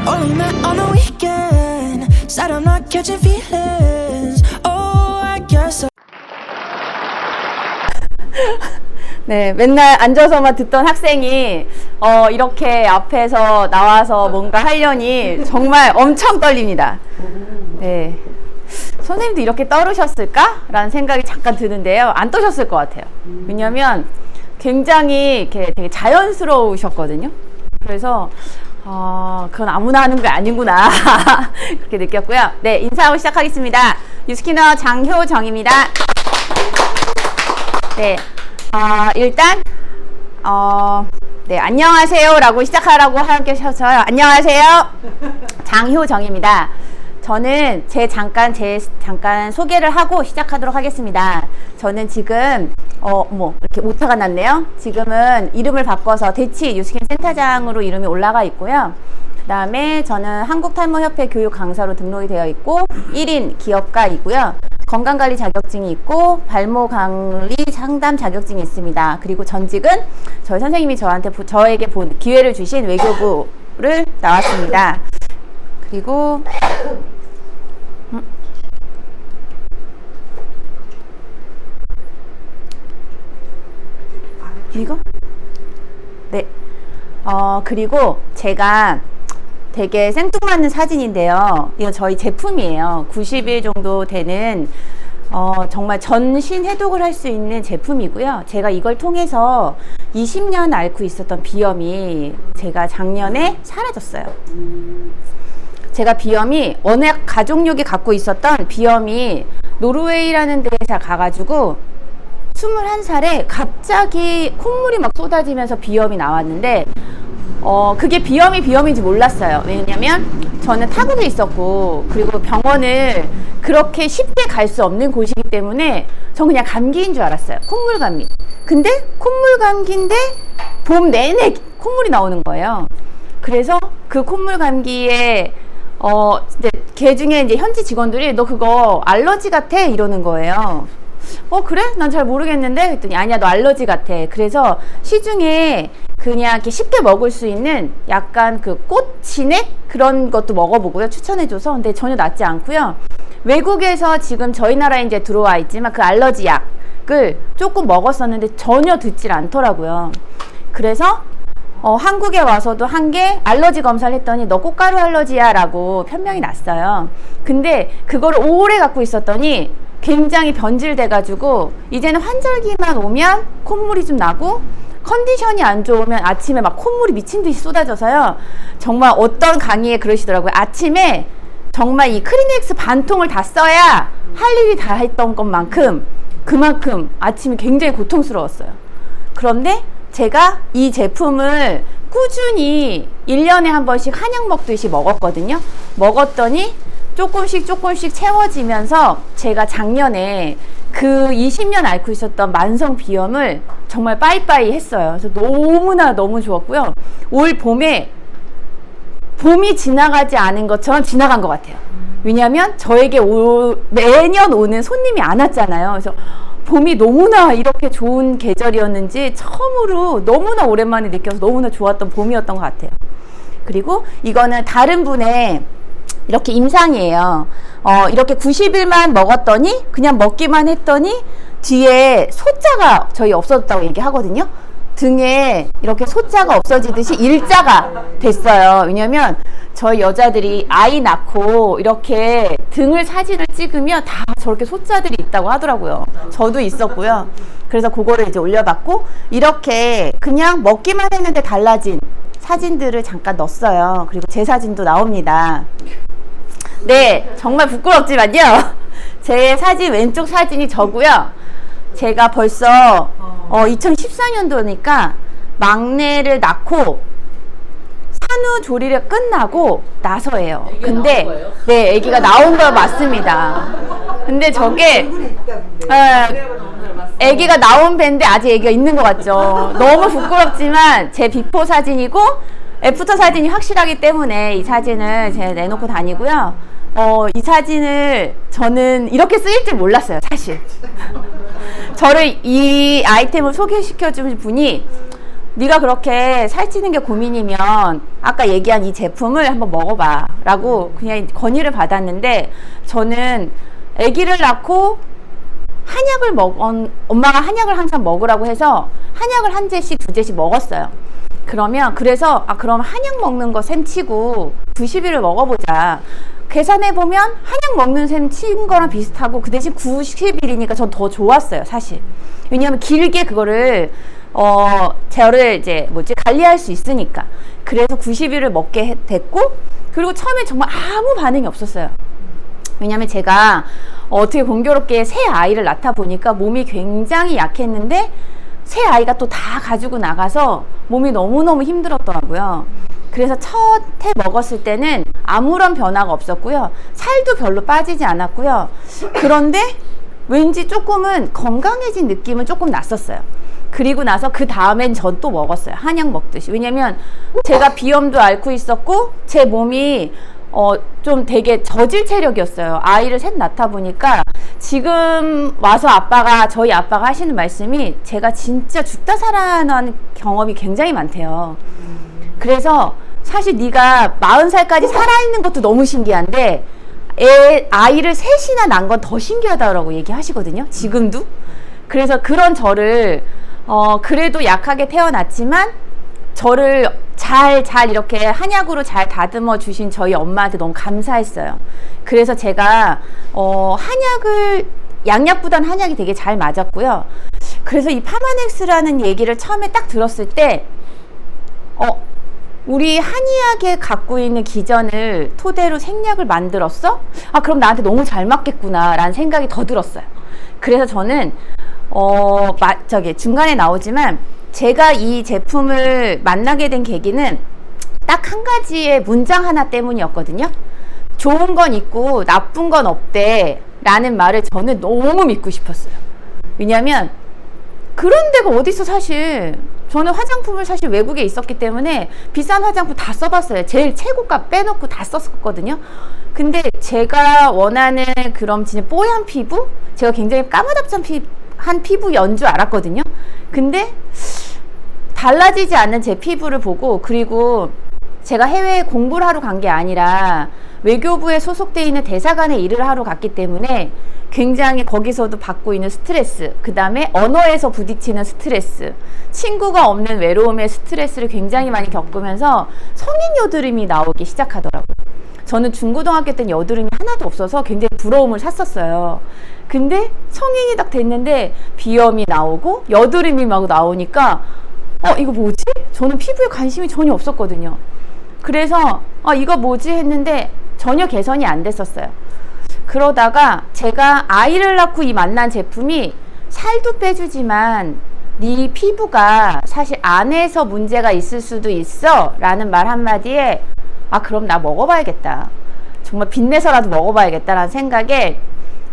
Only met on the weekend. Said I'm not catching feelings. Oh, I guess. 네, 맨날 앉아서만 듣던 학생이 이렇게 앞에서 나와서 뭔가 하려니 정말 엄청 떨립니다. 네, 선생님도 이렇게 떨으셨을까? 라는 생각이 잠깐 드는데요. 안 떠셨을 것 같아요. 왜냐면 굉장히 이렇게 되게 자연스러우셨거든요. 그래서 그건 아무나 하는 게 아니구나 그렇게 느꼈고요. 네, 인사하고 시작하겠습니다. 뉴스키너 장효정입니다. 네, 일단 네, 안녕하세요 라고 시작하라고 하셔서요. 안녕하세요, 장효정입니다. 저는 잠깐 소개를 하고 시작하도록 하겠습니다. 저는 지금 이렇게 오타가 났네요. 지금은 이름을 바꿔서 대치 뉴스킨 센터장으로 이름이 올라가 있고요. 그 다음에 저는 한국탈모협회 교육 강사로 등록이 되어 있고 1인 기업가이고요. 건강관리 자격증이 있고 발모관리 상담 자격증이 있습니다. 그리고 전직은 저희 선생님이 저에게 기회를 주신 외교부를 나왔습니다. 그리고 이거? 네. 그리고 제가 되게 생뚱맞는 사진인데요. 이거 저희 제품이에요. 90일 정도 되는 정말 전신 해독을 할 수 있는 제품이고요. 제가 이걸 통해서 20년 앓고 있었던 비염이 제가 작년에 사라졌어요. 제가 비염이 워낙 가족력이 갖고 있었던 비염이 노르웨이라는 데에 가가지고 21살에 갑자기 콧물이 막 쏟아지면서 비염이 나왔는데 그게 비염인지 몰랐어요. 왜냐면 저는 타국에 있었고 그리고 병원을 그렇게 쉽게 갈 수 없는 곳이기 때문에 전 그냥 감기인 줄 알았어요. 콧물 감기. 근데 콧물 감기인데 봄 내내 콧물이 나오는 거예요. 그래서 그 콧물 감기에 이제 걔 중에 이제 현지 직원들이 너 그거 알러지 같아 이러는 거예요. 그래? 난 잘 모르겠는데? 그랬더니 아니야, 너 알러지 같아. 그래서 시중에 그냥 이렇게 쉽게 먹을 수 있는 약간 그 꽃진액 그런 것도 먹어보고요. 추천해줘서. 근데 전혀 낫지 않고요. 외국에서 지금 저희 나라에 이제 들어와 있지만 그 알러지 약을 조금 먹었었는데 전혀 듣질 않더라고요. 그래서 한국에 와서도 한 게 알러지 검사를 했더니 너 꽃가루 알러지야 라고 편명이 났어요. 근데 그거를 오래 갖고 있었더니 굉장히 변질돼 가지고 이제는 환절기만 오면 콧물이 좀 나고 컨디션이 안 좋으면 아침에 막 콧물이 미친 듯이 쏟아져서요. 정말 어떤 강의에 그러시더라고요. 아침에 정말 이 크리넥스 반통을 다 써야 할 일이 다 했던 것만큼 그만큼 아침이 굉장히 고통스러웠어요. 그런데 제가 이 제품을 꾸준히 1년에 한 번씩 한약 먹듯이 먹었거든요. 먹었더니 조금씩 채워지면서 제가 작년에 그 20년 앓고 있었던 만성 비염을 정말 빠이빠이 했어요. 그래서 너무 좋았고요. 올 봄에 봄이 지나가지 않은 것처럼 지나간 것 같아요. 왜냐하면 저에게 매년 오는 손님이 안 왔잖아요. 그래서 봄이 너무나 이렇게 좋은 계절이었는지 처음으로 너무나 오랜만에 느껴서 너무나 좋았던 봄이었던 것 같아요. 그리고 이거는 다른 분의 이렇게 임상이에요. 이렇게 90일만 먹었더니 그냥 먹기만 했더니 뒤에 소자가 저희 없어졌다고 얘기하거든요. 등에 이렇게 소자가 없어지듯이 일자가 됐어요. 왜냐면 저희 여자들이 아이 낳고 이렇게 등을 사진을 찍으면 다 저렇게 소자들이 있다고 하더라고요. 저도 있었고요. 그래서 그거를 이제 올려봤고 이렇게 그냥 먹기만 했는데 달라진 사진들을 잠깐 넣었어요. 그리고 제 사진도 나옵니다. 네, 정말 부끄럽지만요. 제 사진, 왼쪽 사진이 저고요. 제가 벌써 2014년도니까 막내를 낳고 산후조리를 끝나고 나서예요. 근데 네, 아기가 나온 거 맞습니다. 근데 저게 아기가 나온 배인데 아직 아기가 있는 것 같죠. 너무 부끄럽지만 제 비포 사진이고 애프터 사진이 확실하기 때문에 이 사진을 제가 내놓고 다니고요. 이 사진을 저는 이렇게 쓰일 줄 몰랐어요, 사실. 저를 이 아이템을 소개시켜 준 분이 네가 그렇게 살찌는 게 고민이면 아까 얘기한 이 제품을 한번 먹어봐 라고 그냥 건의를 받았는데, 저는 아기를 낳고 엄마가 한약을 항상 먹으라고 해서 한약을 한 재씩 두 재씩 먹었어요. 그래서 그럼 한약 먹는 거 셈 치고 90일을 먹어보자. 계산해보면 한약 먹는 셈 친 거랑 비슷하고 그 대신 90일이니까 전 더 좋았어요, 사실. 왜냐하면 길게 그거를 저를 관리할 수 있으니까. 그래서 90일을 먹게 됐고, 그리고 처음에 정말 아무 반응이 없었어요. 왜냐면 제가 어떻게 공교롭게 새 아이를 낳다 보니까 몸이 굉장히 약했는데, 새 아이가 또 다 가지고 나가서 몸이 너무너무 힘들었더라고요. 그래서 첫 해 먹었을 때는 아무런 변화가 없었고요. 살도 별로 빠지지 않았고요. 그런데 왠지 조금은 건강해진 느낌은 조금 났었어요. 그리고 나서 그 다음엔 전 또 먹었어요. 한약 먹듯이. 왜냐면 제가 비염도 앓고 있었고, 제 몸이 좀 되게 저질 체력이었어요. 아이를 셋 낳다 보니까. 지금 와서 저희 아빠가 하시는 말씀이, 제가 진짜 죽다 살아난 경험이 굉장히 많대요. 그래서 사실 네가 40살까지 살아있는 것도 너무 신기한데, 아이를 셋이나 낳은 건 더 신기하다고 얘기하시거든요, 지금도. 그래서 그런 저를 그래도 약하게 태어났지만 저를 잘 이렇게 한약으로 잘 다듬어 주신 저희 엄마한테 너무 감사했어요. 그래서 제가 양약보단 한약이 되게 잘 맞았고요. 그래서 이 파마넥스라는 얘기를 처음에 딱 들었을 때 우리 한의학에 갖고 있는 기전을 토대로 생약을 만들었어? 그럼 나한테 너무 잘 맞겠구나 라는 생각이 더 들었어요. 그래서 저는 중간에 나오지만 제가 이 제품을 만나게 된 계기는 딱 한 가지의 문장 하나 때문이었거든요. 좋은 건 있고 나쁜 건 없대 라는 말을 저는 너무 믿고 싶었어요. 왜냐면 그런 데가 어딨어. 사실 저는 화장품을 사실 외국에 있었기 때문에 비싼 화장품 다 써봤어요. 제일 최고가 빼놓고 다 썼거든요. 근데 제가 원하는 그런 진짜 뽀얀 피부, 제가 굉장히 까무잡잡한 피부연 줄 알았거든요. 근데 달라지지 않는 제 피부를 보고, 그리고 제가 해외에 공부를 하러 간 게 아니라 외교부에 소속되어 있는 대사관에 일을 하러 갔기 때문에 굉장히 거기서도 받고 있는 스트레스, 그 다음에 언어에서 부딪히는 스트레스, 친구가 없는 외로움의 스트레스를 굉장히 많이 겪으면서 성인 여드름이 나오기 시작하더라고요. 저는 중고등학교 때는 여드름이 하나도 없어서 굉장히 부러움을 샀었어요. 근데 성인이 딱 됐는데 비염이 나오고 여드름이 막 나오니까 이거 뭐지? 저는 피부에 관심이 전혀 없었거든요. 그래서 이거 뭐지 했는데 전혀 개선이 안 됐었어요. 그러다가 제가 아이를 낳고 만난 제품이 살도 빼주지만 네 피부가 사실 안에서 문제가 있을 수도 있어 라는 말 한마디에 그럼 나 먹어봐야겠다. 정말 빚내서라도 먹어봐야겠다라는 생각에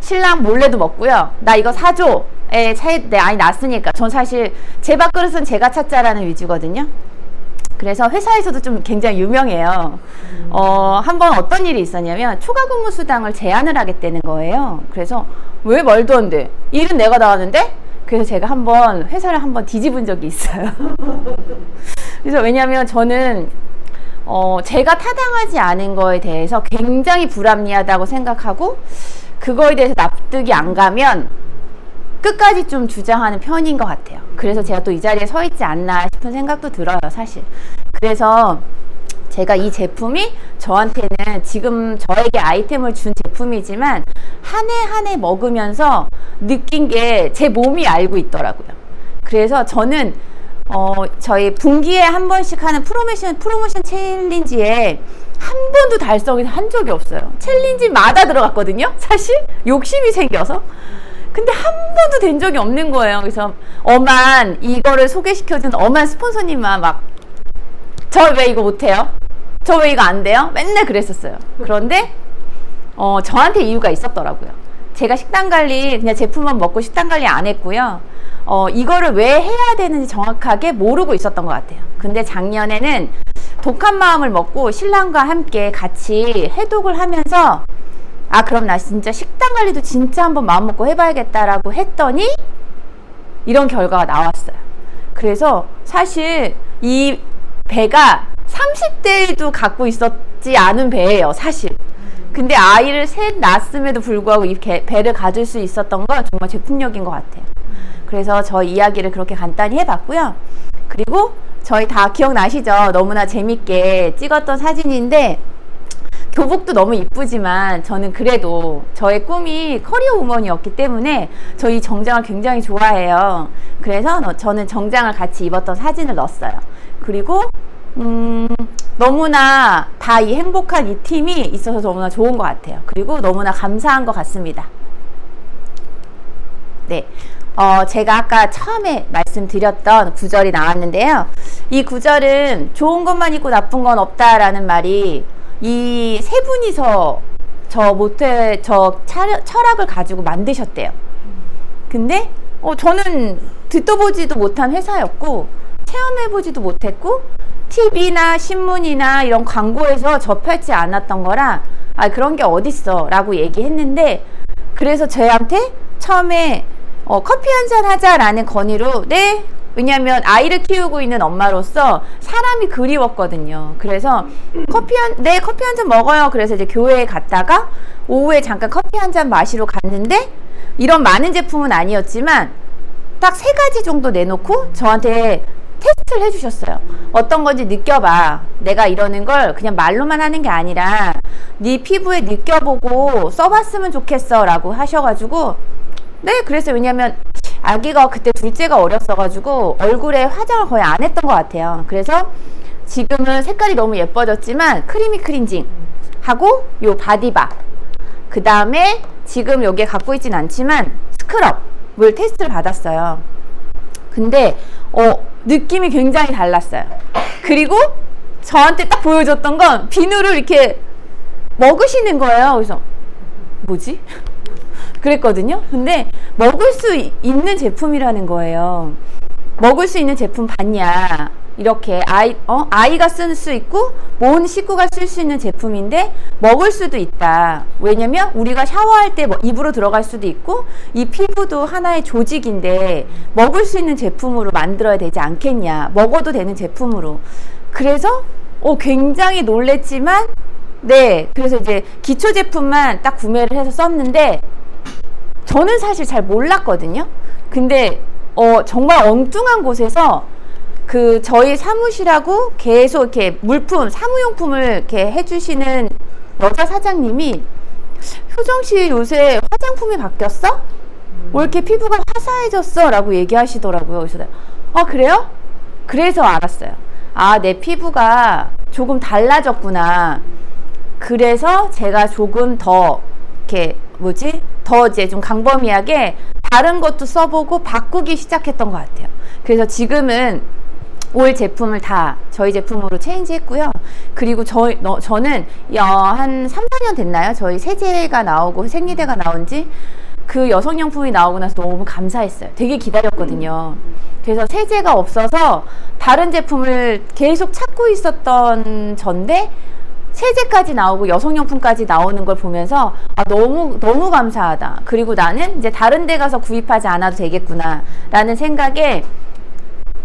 신랑 몰래도 먹고요. 나 이거 사줘. 내 아이 낳았으니까. 전 사실 제 밥그릇은 제가 찾자라는 위주거든요. 그래서 회사에서도 좀 굉장히 유명해요. 한번 어떤 일이 있었냐면 초과 근무 수당을 제한을 하겠다는 거예요. 그래서 왜 말도 안 돼? 일은 내가 나왔는데? 그래서 제가 회사를 한번 뒤집은 적이 있어요. 그래서 왜냐면 저는 제가 타당하지 않은 거에 대해서 굉장히 불합리하다고 생각하고, 그거에 대해서 납득이 안 가면 끝까지 좀 주장하는 편인 것 같아요. 그래서 제가 또 이 자리에 서 있지 않나 싶은 생각도 들어요, 사실. 그래서 제가 이 제품이 저한테는 지금 저에게 아이템을 준 제품이지만 한 해 한 해 먹으면서 느낀 게 제 몸이 알고 있더라고요. 그래서 저는 저희 분기에 한 번씩 하는 프로모션 챌린지에 한 번도 달성을 한 적이 없어요. 챌린지마다 들어갔거든요, 사실. 욕심이 생겨서. 근데 한 번도 된 적이 없는 거예요. 그래서 이거를 소개시켜준 엄한 스폰서님만 저 왜 이거 못해요? 저 왜 이거 안 돼요? 맨날 그랬었어요. 그런데 저한테 이유가 있었더라고요. 제가 식단관리, 그냥 제품만 먹고 식단관리 안 했고요. 이거를 왜 해야 되는지 정확하게 모르고 있었던 것 같아요. 근데 작년에는 독한 마음을 먹고 신랑과 함께 같이 해독을 하면서 그럼 나 진짜 식단 관리도 진짜 한번 마음 먹고 해봐야겠다라고 했더니 이런 결과가 나왔어요. 그래서 사실 이 배가 30대에도 갖고 있었지 않은 배예요, 사실. 근데 아이를 셋 낳았음에도 불구하고 이 배를 가질 수 있었던 건 정말 제품력인 것 같아요. 그래서 저 이야기를 그렇게 간단히 해봤고요. 그리고 저희 다 기억나시죠? 너무나 재밌게 찍었던 사진인데 교복도 너무 이쁘지만 저는 그래도 저의 꿈이 커리어 우먼이었기 때문에 저희 정장을 굉장히 좋아해요. 그래서 저는 정장을 같이 입었던 사진을 넣었어요. 그리고 너무나 다 이 행복한 이 팀이 있어서 너무나 좋은 것 같아요. 그리고 너무나 감사한 것 같습니다. 네. 제가 아까 처음에 말씀드렸던 구절이 나왔는데요. 이 구절은 좋은 것만 있고 나쁜 건 없다라는 말이 이 세 분이서 철학을 가지고 만드셨대요. 근데 저는 듣도 보지도 못한 회사였고 체험해보지도 못했고 TV나 신문이나 이런 광고에서 접하지 않았던 거라 그런 게 어딨어 라고 얘기했는데, 그래서 저한테 처음에 커피 한잔 하자라는 건의로, 네, 왜냐면 아이를 키우고 있는 엄마로서 사람이 그리웠거든요. 그래서 커피 한 잔 먹어요. 그래서 이제 교회에 갔다가 오후에 잠깐 커피 한 잔 마시러 갔는데, 이런 많은 제품은 아니었지만 딱 3가지 정도 내놓고 저한테 테스트를 해주셨어요. 어떤 건지 느껴봐. 내가 이러는 걸 그냥 말로만 하는 게 아니라 네 피부에 느껴보고 써봤으면 좋겠어 라고 하셔가지고, 네, 그래서 왜냐면 아기가 그때 둘째가 어렸어가지고 얼굴에 화장을 거의 안 했던 것 같아요. 그래서 지금은 색깔이 너무 예뻐졌지만 크리미 클렌징 하고 요 바디바, 그 다음에 지금 여기에 갖고 있진 않지만 스크럽을 테스트를 받았어요. 근데 느낌이 굉장히 달랐어요. 그리고 저한테 딱 보여줬던 건 비누를 이렇게 먹으시는 거예요. 그래서 뭐지? 그랬거든요. 근데 먹을 수 있는 제품이라는 거예요. 먹을 수 있는 제품 봤냐? 이렇게 아이가 쓸 수 있고 모든 식구가 쓸 수 있는 제품인데 먹을 수도 있다. 왜냐면 우리가 샤워할 때 입으로 들어갈 수도 있고 이 피부도 하나의 조직인데 먹을 수 있는 제품으로 만들어야 되지 않겠냐. 먹어도 되는 제품으로. 그래서 굉장히 놀랬지만, 네, 그래서 이제 기초 제품만 딱 구매를 해서 썼는데 저는 사실 잘 몰랐거든요. 근데 정말 엉뚱한 곳에서 저희 사무실하고 계속 이렇게 사무용품을 이렇게 해주시는 여자 사장님이, 효정씨 요새 화장품이 바뀌었어? 왜 이렇게 피부가 화사해졌어? 라고 얘기하시더라고요. 그래서 그래요? 그래서 알았어요. 내 피부가 조금 달라졌구나. 그래서 제가 조금 더 이렇게 더 이제 좀 광범위하게 다른 것도 써보고 바꾸기 시작했던 것 같아요. 그래서 지금은 올 제품을 다 저희 제품으로 체인지했고요. 그리고 저는 한 3, 4년 됐나요? 저희 세제가 나오고 생리대가 나온지 그 여성용품이 나오고 나서 너무 감사했어요. 되게 기다렸거든요. 그래서 세제가 없어서 다른 제품을 계속 찾고 있었던 전데 세제까지 나오고 여성용품까지 나오는 걸 보면서 너무 감사하다. 그리고 나는 이제 다른 데 가서 구입하지 않아도 되겠구나 라는 생각에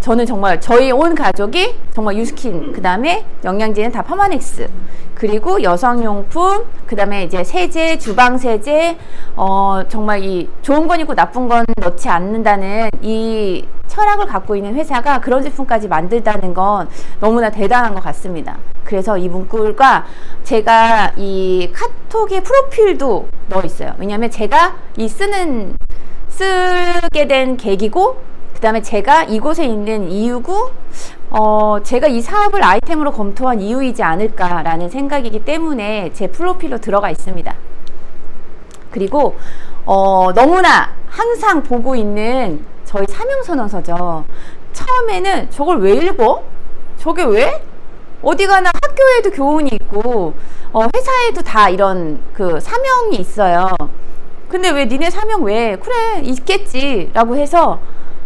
저는 정말 저희 온 가족이 정말 유스킨, 그 다음에 영양제는 다 파마넥스, 그리고 여성용품, 그 다음에 이제 세제, 주방세제, 정말 이 좋은 건 있고 나쁜 건 넣지 않는다는 이 철학을 갖고 있는 회사가 그런 제품까지 만들다는 건 너무나 대단한 것 같습니다. 그래서 이 문구가 제가 이 카톡의 프로필도 넣어 있어요. 왜냐하면 제가 쓰게 된 계기고, 그 다음에 제가 이곳에 있는 이유고, 제가 이 사업을 아이템으로 검토한 이유이지 않을까라는 생각이기 때문에 제 프로필로 들어가 있습니다. 그리고 너무나 항상 보고 있는 저희 사명선언서죠. 처음에는 저걸 왜 읽어? 저게 왜? 어디 가나 학교에도 교훈이 있고 회사에도 다 이런 사명이 있어요. 근데 왜 니네 사명 왜? 그래, 있겠지 라고 해서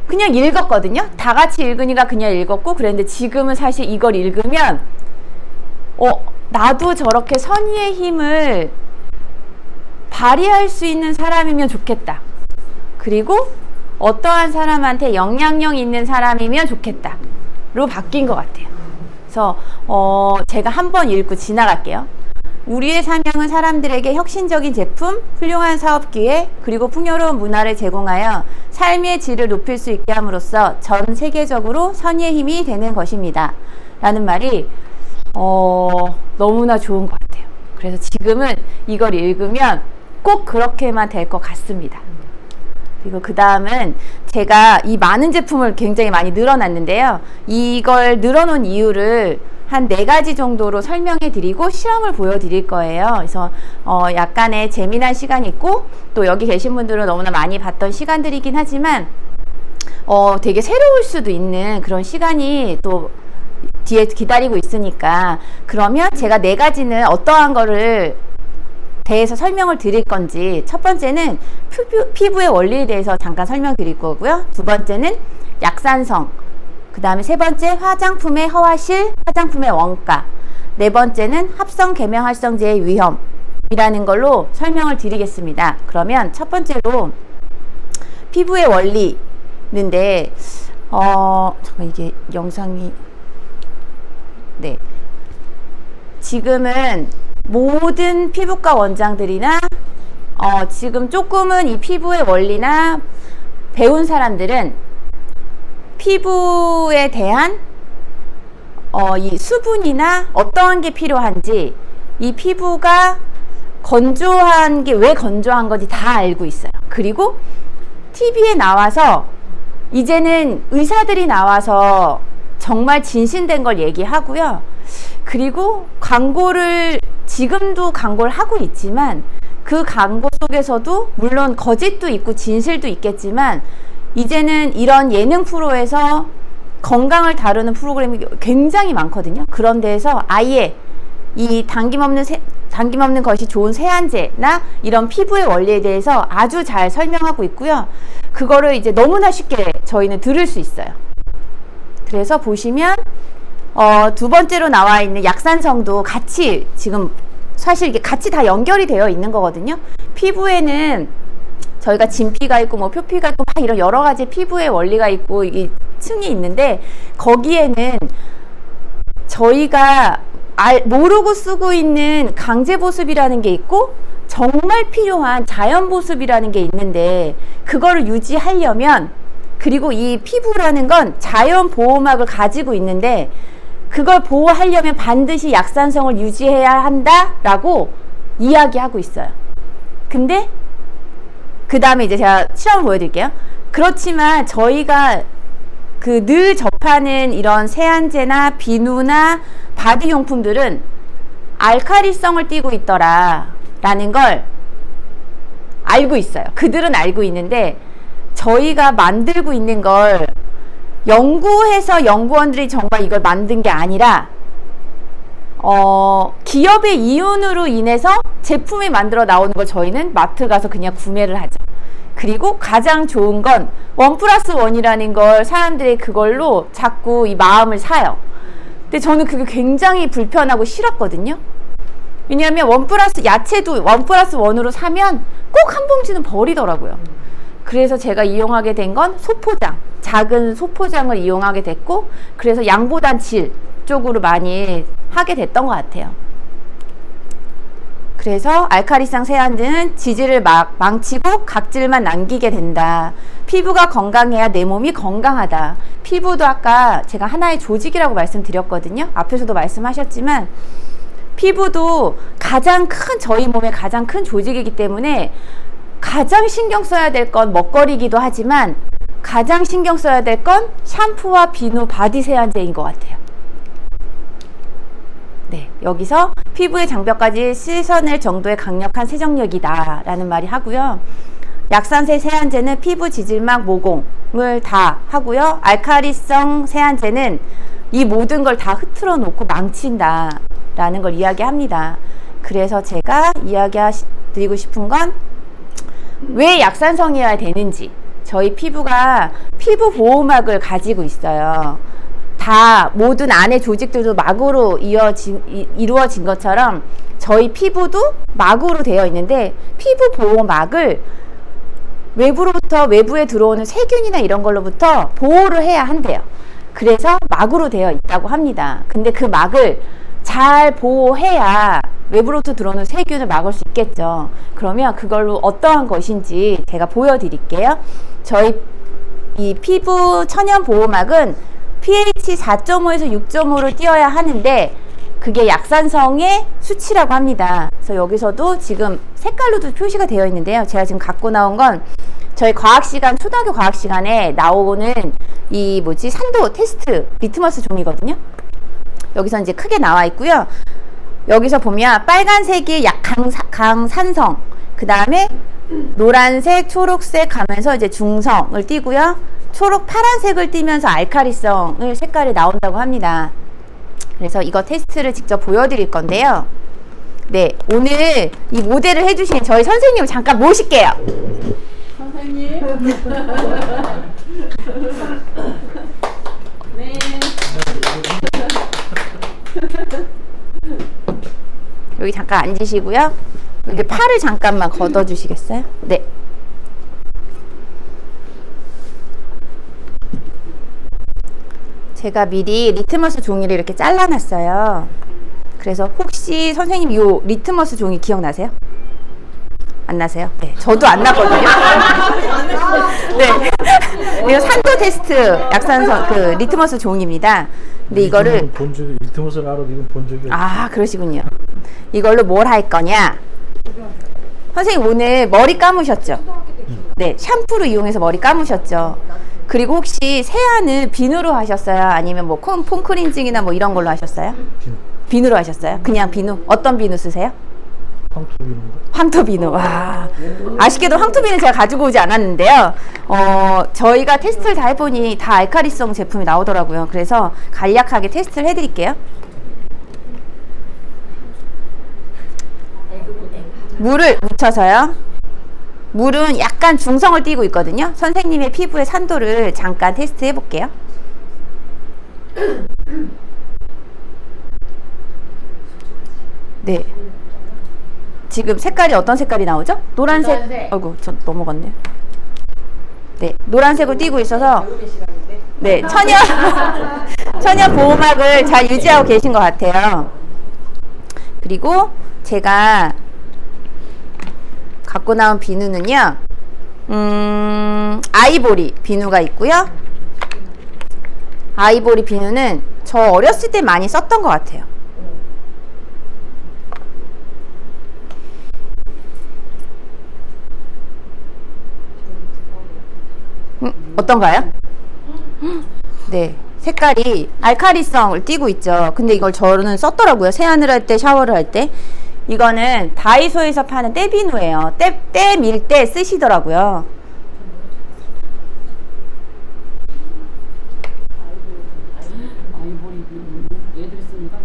그냥 읽었거든요. 다 같이 읽으니까 그냥 읽었고 그랬는데, 지금은 사실 이걸 읽으면 나도 저렇게 선의의 힘을 발휘할 수 있는 사람이면 좋겠다. 그리고 어떠한 사람한테 영향력 있는 사람이면 좋겠다로 바뀐 것 같아요. 그래서 제가 한번 읽고 지나갈게요. 우리의 사명은 사람들에게 혁신적인 제품, 훌륭한 사업 기회, 그리고 풍요로운 문화를 제공하여 삶의 질을 높일 수 있게 함으로써 전 세계적으로 선의의 힘이 되는 것입니다. 라는 말이 너무나 좋은 것 같아요. 그래서 지금은 이걸 읽으면 꼭 그렇게만 될 것 같습니다. 그리고 그 다음은 제가 이 많은 제품을 굉장히 많이 늘어놨는데요. 이걸 늘어놓은 이유를 한 4가지 정도로 설명해 드리고 실험을 보여드릴 거예요. 그래서 약간의 재미난 시간이 있고 또 여기 계신 분들은 너무나 많이 봤던 시간들이긴 하지만 되게 새로울 수도 있는 그런 시간이 또 뒤에 기다리고 있으니까 그러면 제가 4가지는 어떠한 거를 대해서 설명을 드릴 건지 첫 번째는 피부의 원리에 대해서 잠깐 설명드릴 거고요. 두 번째는 약산성, 그 다음에 세 번째 화장품의 허화실, 화장품의 원가, 네 번째는 합성 계명 활성제의 위험이라는 걸로 설명을 드리겠습니다. 그러면 첫 번째로 피부의 원리인데 잠깐 이게 영상이 네 지금은 모든 피부과 원장들이나 지금 조금은 이 피부의 원리나 배운 사람들은 피부에 대한 이 수분이나 어떠한 게 필요한지 이 피부가 건조한 게 왜 건조한 건지 다 알고 있어요. 그리고 TV에 나와서 이제는 의사들이 나와서 정말 진신된 걸 얘기하고요. 그리고 광고를 지금도 광고를 하고 있지만 그 광고 속에서도 물론 거짓도 있고 진실도 있겠지만 이제는 이런 예능 프로에서 건강을 다루는 프로그램이 굉장히 많거든요. 그런 데에서 아예 이 당김없는 것이 좋은 세안제나 이런 피부의 원리에 대해서 아주 잘 설명하고 있고요. 그거를 이제 너무나 쉽게 저희는 들을 수 있어요. 그래서 보시면 두 번째로 나와 있는 약산성도 같이 지금 사실 이게 같이 다 연결이 되어 있는 거거든요. 피부에는 저희가 진피가 있고 뭐 표피가 있고 막 이런 여러 가지 피부의 원리가 있고 이 층이 있는데 거기에는 저희가 모르고 쓰고 있는 강제 보습이라는 게 있고 정말 필요한 자연 보습이라는 게 있는데 그거를 유지하려면 그리고 이 피부라는 건 자연 보호막을 가지고 있는데 그걸 보호하려면 반드시 약산성을 유지해야 한다라고 이야기하고 있어요. 근데 그 다음에 이제 제가 실험을 보여드릴게요. 그렇지만 저희가 그 늘 접하는 이런 세안제나 비누나 바디용품들은 알칼리성을 띠고 있더라 라는 걸 알고 있어요. 그들은 알고 있는데 저희가 만들고 있는 걸 연구해서 연구원들이 정말 이걸 만든 게 아니라 기업의 이윤으로 인해서 제품이 만들어 나오는 걸 저희는 마트 가서 그냥 구매를 하죠. 그리고 가장 좋은 건 1+1이라는 걸 사람들이 그걸로 자꾸 이 마음을 사요. 근데 저는 그게 굉장히 불편하고 싫었거든요. 왜냐하면 야채도 1+1으로 사면 꼭 한 봉지는 버리더라고요. 그래서 제가 이용하게 된 건 소포장, 작은 소포장을 이용하게 됐고 그래서 양보단 질 쪽으로 많이 하게 됐던 것 같아요. 그래서 알칼리성 세안제는 지질을 망치고 각질만 남기게 된다. 피부가 건강해야 내 몸이 건강하다. 피부도 아까 제가 하나의 조직이라고 말씀드렸거든요. 앞에서도 말씀하셨지만 피부도 저희 몸의 가장 큰 조직이기 때문에 가장 신경 써야 될 건 먹거리이기도 하지만 가장 신경 써야 될 건 샴푸와 비누, 바디 세안제인 것 같아요. 네, 여기서 피부의 장벽까지 씻어낼 정도의 강력한 세정력이다 라는 말이 하고요. 약산세 세안제는 피부 지질막 모공을 다 하고요. 알칼리성 세안제는 이 모든 걸 다 흐트러 놓고 망친다 라는 걸 이야기합니다. 그래서 제가 이야기드리고 싶은 건 왜 약산성이어야 되는지. 저희 피부가 피부 보호막을 가지고 있어요. 다 모든 안의 조직들도 막으로 이루어진 것처럼 저희 피부도 막으로 되어 있는데 피부 보호막을 외부로부터 외부에 들어오는 세균이나 이런 걸로부터 보호를 해야 한대요. 그래서 막으로 되어 있다고 합니다. 근데 그 막을 잘 보호해야 외부로부터 들어오는 세균을 막을 수 있겠죠. 그러면 그걸로 어떠한 것인지 제가 보여드릴게요. 저희 이 피부 천연 보호막은 pH 4.5에서 6.5를 띄어야 하는데 그게 약산성의 수치라고 합니다. 그래서 여기서도 지금 색깔로도 표시가 되어 있는데요. 제가 지금 갖고 나온 건 저희 과학시간, 초등학교 과학시간에 나오는 이 산도 테스트 리트머스 종이거든요. 여기서 이제 크게 나와 있고요. 여기서 보면 빨간색이 강산성, 그 다음에 노란색, 초록색 가면서 이제 중성을 띄고요. 초록, 파란색을 띄면서 알카리성을 색깔이 나온다고 합니다. 그래서 이거 테스트를 직접 보여드릴 건데요. 네, 오늘 이 모델을 해주신 저희 선생님을 잠깐 모실게요. 선생님. 네. 여기 잠깐 앉으시고요. 여기 팔을 잠깐만 걷어주시겠어요? 네. 제가 미리 리트머스 종이를 이렇게 잘라놨어요. 그래서 혹시 선생님 요 리트머스 종이 기억나세요? 안 나세요? 네, 저도 안 났거든요. 네, 이거 산도 테스트 약산성 그 리트머스 종이입니다. 근데 이거를 본 적이 리트머스를 알아도 이건 본 적이 없어요. 아, 그러시군요. 이걸로 뭘 할 거냐? 선생님 오늘 머리 감으셨죠? 네, 샴푸를 이용해서 머리 감으셨죠? 그리고 혹시 세안을 비누로 하셨어요? 아니면 뭐 폼클렌징이나 뭐 이런 걸로 하셨어요? 비누로 하셨어요? 그냥 비누? 어떤 비누 쓰세요? 황토비누. 황토비누. 와, 아쉽게도 황토비누 제가 가지고 오지 않았는데요. 저희가 테스트를 다 해보니 다 알카리성 제품이 나오더라고요. 그래서 간략하게 테스트를 해드릴게요. 물을 묻혀서요. 물은 약간 중성을 띠고 있거든요. 선생님의 피부의 산도를 잠깐 테스트 해볼게요. 네. 지금 색깔이 어떤 색깔이 나오죠? 노란색. 아이고, 저 넘어갔네요. 네, 노란색을 띠고 있어서 네, 천연 보호막을 잘 유지하고 계신 것 같아요. 그리고 제가 갖고 나온 비누는요, 아이보리 비누가 있고요. 아이보리 비누는 저 어렸을 때 많이 썼던 것 같아요. 어떤가요? 네, 색깔이 알카리성을 띠고 있죠. 근데 이걸 저는 썼더라고요. 세안을 할 때, 샤워를 할 때. 이거는 다이소에서 파는 때비누예요. 때 밀 때 쓰시더라고요. 아이보리 애들 쓰니까.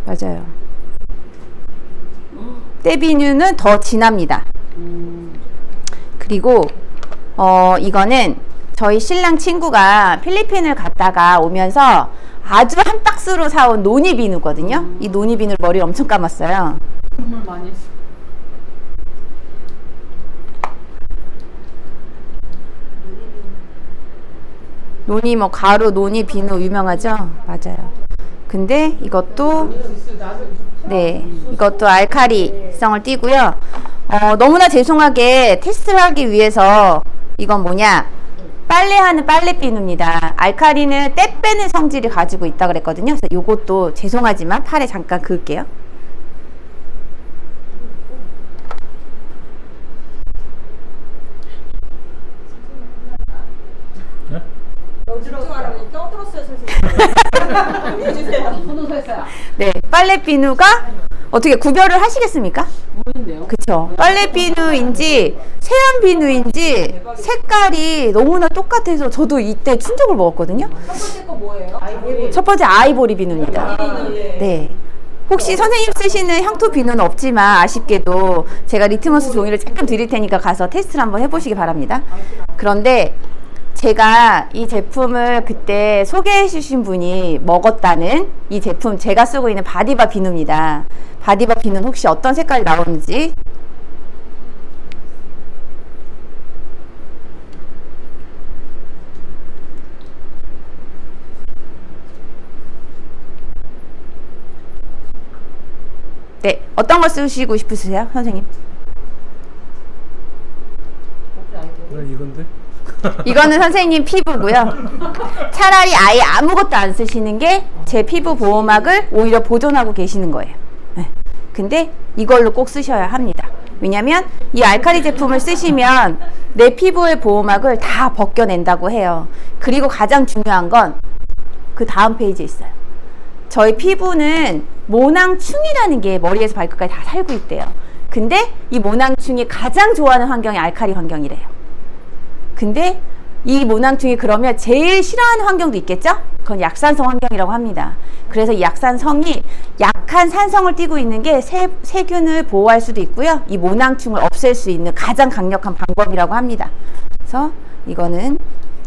맞아요. 때비누는 더 진합니다. 그리고 이거는 저희 신랑 친구가 필리핀을 갔다가 오면서 아주 한 박스로 사온 노니 비누거든요. 이 노니 비누를 머리를 엄청 감았어요. 선물 많이 했어. 노니 뭐 가루, 노니 비누 유명하죠? 맞아요. 근데 이것도 네, 이것도 알카리성을 띠고요. 너무나 죄송하게 테스트를 하기 위해서 이건 뭐냐? 빨래하는 빨래비누입니다. 알카리는 때 빼는 성질을 가지고 있다 그랬거든요. 그래서 이것도 죄송하지만 팔에 잠깐 그을게요. 네? 네, 빨래비누가 어떻게 구별을 하시겠습니까? 모른데요? 그쵸. 빨래비누인지 세안비누인지 색깔이 너무나 똑같아서 저도 이때 충격을 먹었거든요. 첫 번째 거 뭐예요? 첫 번째 아이보리 비누입니다. 네. 혹시 선생님 쓰시는 향토 비누는 없지만 아쉽게도 제가 리트머스 종이를 조금 드릴 테니까 가서 테스트를 한번 해보시기 바랍니다. 그런데 제가 이 제품을 그때 소개해 주신 분이 먹었다는 이 제품, 제가 쓰고 있는 바디바 비누입니다. 바디바 비누는 혹시 어떤 색깔이 나오는지 어떤 거 쓰시고 싶으세요, 선생님? 그럼 이건데? 이거는 선생님 피부고요. 차라리 아예 아무것도 안 쓰시는 게 제 피부 보호막을 오히려 보존하고 계시는 거예요. 네. 근데 이걸로 꼭 쓰셔야 합니다. 왜냐면 이 알칼리 제품을 쓰시면 내 피부의 보호막을 다 벗겨낸다고 해요. 그리고 가장 중요한 건 그 다음 페이지에 있어요. 저희 피부는 모낭충이라는 게 머리에서 발끝까지 다 살고 있대요. 근데 이 모낭충이 가장 좋아하는 환경이 알칼리 환경이래요. 근데 이 모낭충이 그러면 제일 싫어하는 환경도 있겠죠? 그건 약산성 환경이라고 합니다. 그래서 이 약산성이 약한 산성을 띠고 있는 게 세균을 보호할 수도 있고요. 이 모낭충을 없앨 수 있는 가장 강력한 방법이라고 합니다. 그래서 이거는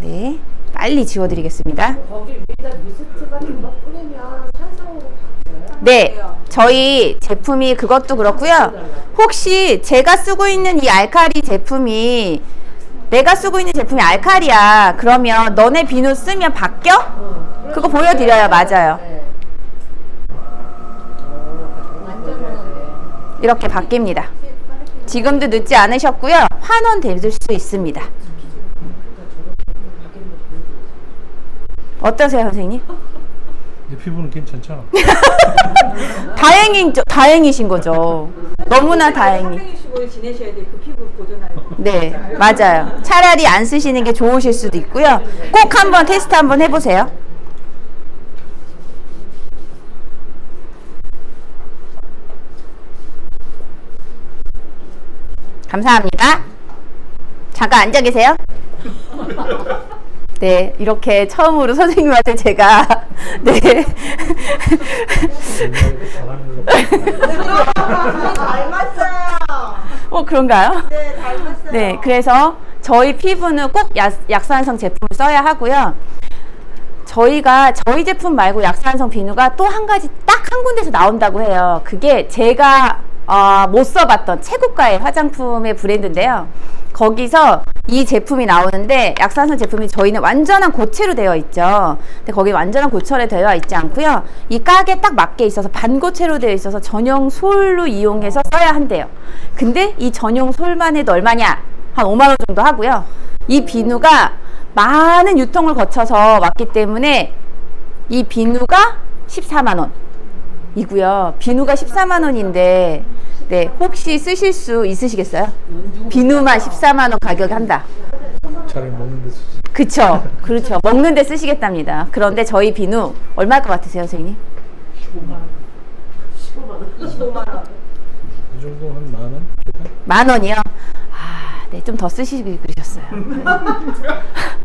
네, 빨리 지워드리겠습니다. 거기 위에다 미스트 같은 거 뿌리면 산성으로 바뀌어요? 네, 저희 제품이 그것도 그렇고요. 혹시 제가 쓰고 있는 이 알칼리 제품이 내가 쓰고 있는 제품이 알칼리야. 그러면 너네 비누 쓰면 바뀌어? 그거 보여드려요. 맞아요. 이렇게 바뀝니다. 지금도 늦지 않으셨고요. 환원될 수 있습니다. 어떠세요, 선생님? 내 피부는 괜찮잖아. 다행이신 거죠. 너무나 다행히. 365일 지내셔야 돼. 그 피부 보존하려고. 네, 맞아요. 차라리 안 쓰시는 게 좋으실 수도 있고요. 꼭 한번 테스트 한번 해보세요. 감사합니다. 잠깐 앉아 계세요. 네, 이렇게 처음으로 선생님한테 제가 네. 잘하는 거. 닮았어요. 그런가요? 네, 닮았어요. 네, 그래서 저희 피부는 꼭 약산성 제품을 써야 하고요. 저희가 저희 제품 말고 약산성 비누가 또 한 가지 딱 한 군데서 나온다고 해요. 그게 제가 못 써봤던 최고가의 화장품의 브랜드인데요. 거기서 이 제품이 나오는데 약산성 제품이 저희는 완전한 고체로 되어 있죠. 근데 거기 완전한 고체로 되어 있지 않고요. 이 깍에 딱 맞게 있어서 반고체로 되어 있어서 전용 솔로 이용해서 써야 한대요. 근데 이 전용 솔만 해도 얼마냐? 한 5만 원 정도 하고요. 이 비누가 많은 유통을 거쳐서 왔기 때문에 이 비누가 14만 원 이고요. 비누가 14만 원인데 네, 혹시 쓰실 수 있으시겠어요? 비누만 14만 원 가격에 한다. 차라리 먹는 데 쓰지. 그쵸. 그렇죠. 먹는 데 쓰시겠답니다. 그런데 저희 비누 얼마일 것 같으세요, 선생님? 25만 원. 이 정도 한 10,000원? 계산? 10,000원이요? 아, 네, 좀 더 쓰시고 그러셨어요.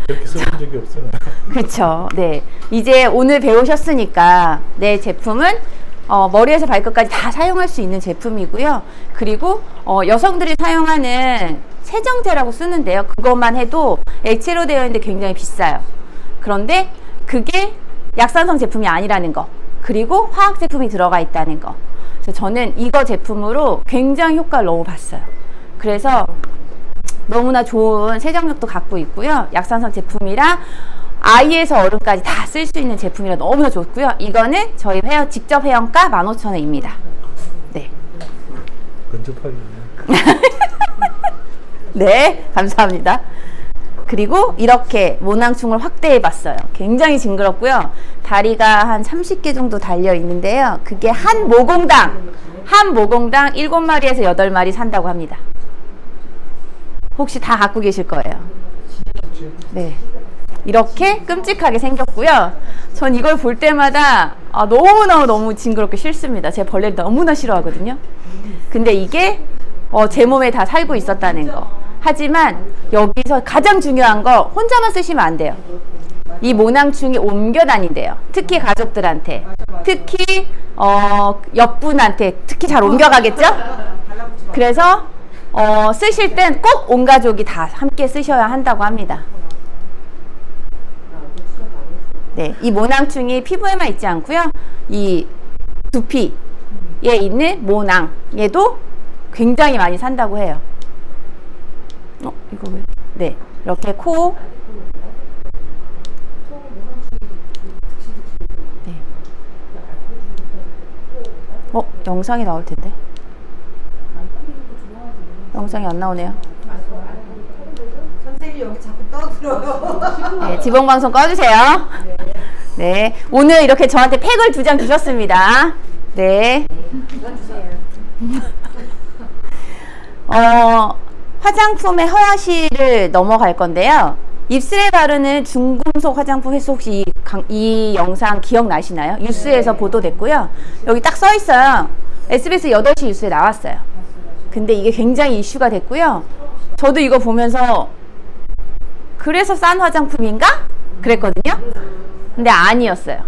그렇게 써본 적이 없어요. 그렇죠. 네. 이제 오늘 배우셨으니까 내 제품은 머리에서 발끝까지 다 사용할 수 있는 제품이고요. 그리고 여성들이 사용하는 세정제라고 쓰는데요. 그것만 해도 액체로 되어 있는데 굉장히 비싸요. 그런데 그게 약산성 제품이 아니라는 거. 그리고 화학 제품이 들어가 있다는 거. 그래서 저는 이거 제품으로 굉장히 효과를 너무 봤어요. 그래서 너무나 좋은 세정력도 갖고 있고요. 약산성 제품이라 아이에서 어른까지 다 쓸 수 있는 제품이라 너무나 좋고요. 이거는 저희 직접 회원가 15,000원입니다. 네. 근접하게. 네, 감사합니다. 그리고 이렇게 모낭충을 확대해 봤어요. 굉장히 징그럽고요. 다리가 한 30개 정도 달려 있는데요. 그게 한 모공당 7마리에서 8마리 산다고 합니다. 혹시 다 갖고 계실 거예요. 네. 이렇게 끔찍하게 생겼고요. 전 이걸 볼 때마다 너무 징그럽게 싫습니다. 제가 벌레를 너무나 싫어하거든요. 근데 이게 제 몸에 다 살고 있었다는 거. 하지만 여기서 가장 중요한 거 혼자만 쓰시면 안 돼요. 이 모낭충이 옮겨 다닌대요. 특히 가족들한테, 특히 옆분한테 특히 잘 옮겨가겠죠? 그래서 쓰실 땐 꼭 온 가족이 다 함께 쓰셔야 한다고 합니다. 네, 이 모낭충이 피부에만 있지 않고요. 이 두피에 있는 모낭에도 굉장히 많이 산다고 해요. 이거 왜? 네, 이렇게 코. 네. 영상이 나올 텐데. 영상이 안 나오네요. 선생님이 여기 자꾸 떠들어요. 네, 지봉방송 꺼주세요. 네, 오늘 이렇게 저한테 팩을 2장 주셨습니다. 네. 화장품의 허야시를 넘어갈 건데요. 입술에 바르는 중금속 화장품 횟수 혹시 이 영상 기억나시나요? 뉴스에서 보도됐고요. 여기 딱 써 있어요. SBS 8시 뉴스에 나왔어요. 근데 이게 굉장히 이슈가 됐고요. 저도 이거 보면서 그래서 싼 화장품인가? 그랬거든요. 근데 아니었어요.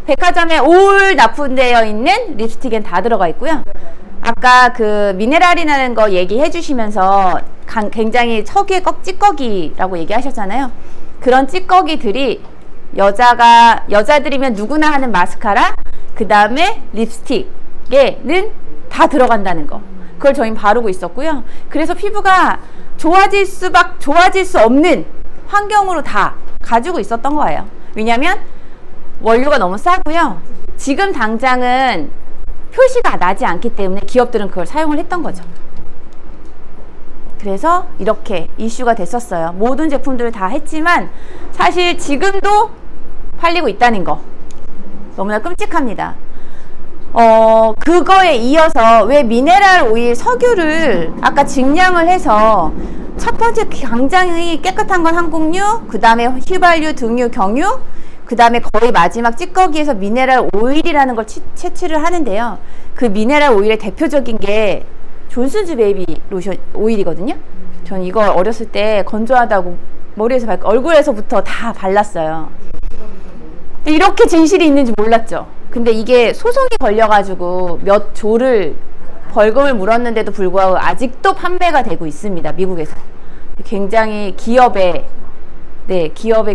백화점에 올 납품되어 있는 립스틱엔 다 들어가 있고요. 아까 그 미네랄이라는 거 얘기해 주시면서 굉장히 척의 찌꺼기라고 얘기하셨잖아요. 그런 찌꺼기들이 여자들이면 누구나 하는 마스카라, 그 다음에 립스틱에는 다 들어간다는 거. 그걸 저희는 바르고 있었고요. 그래서 피부가 좋아질 수 없는 환경으로 다 가지고 있었던 거예요. 왜냐면 원료가 너무 싸고요. 지금 당장은 표시가 나지 않기 때문에 기업들은 그걸 사용을 했던 거죠. 그래서 이렇게 이슈가 됐었어요. 모든 제품들을 다 했지만 사실 지금도 팔리고 있다는 거 너무나 끔찍합니다. 그거에 이어서 왜 미네랄 오일 석유를 아까 증량을 해서 첫 번째 굉장히 깨끗한 건 항공유, 그 다음에 휘발유, 등유, 경유, 그 다음에 거의 마지막 찌꺼기에서 미네랄 오일이라는 걸 채취를 하는데요. 그 미네랄 오일의 대표적인 게 존슨즈 베이비 로션 오일이거든요. 전 이거 어렸을 때 건조하다고 머리에서 얼굴에서부터 다 발랐어요. 이렇게 진실이 있는지 몰랐죠. 근데 이게 소송이 걸려가지고 몇 조를 벌금을 물었는데도 불구하고 아직도 판매가 되고 있습니다. 미국에서. 굉장히 기업의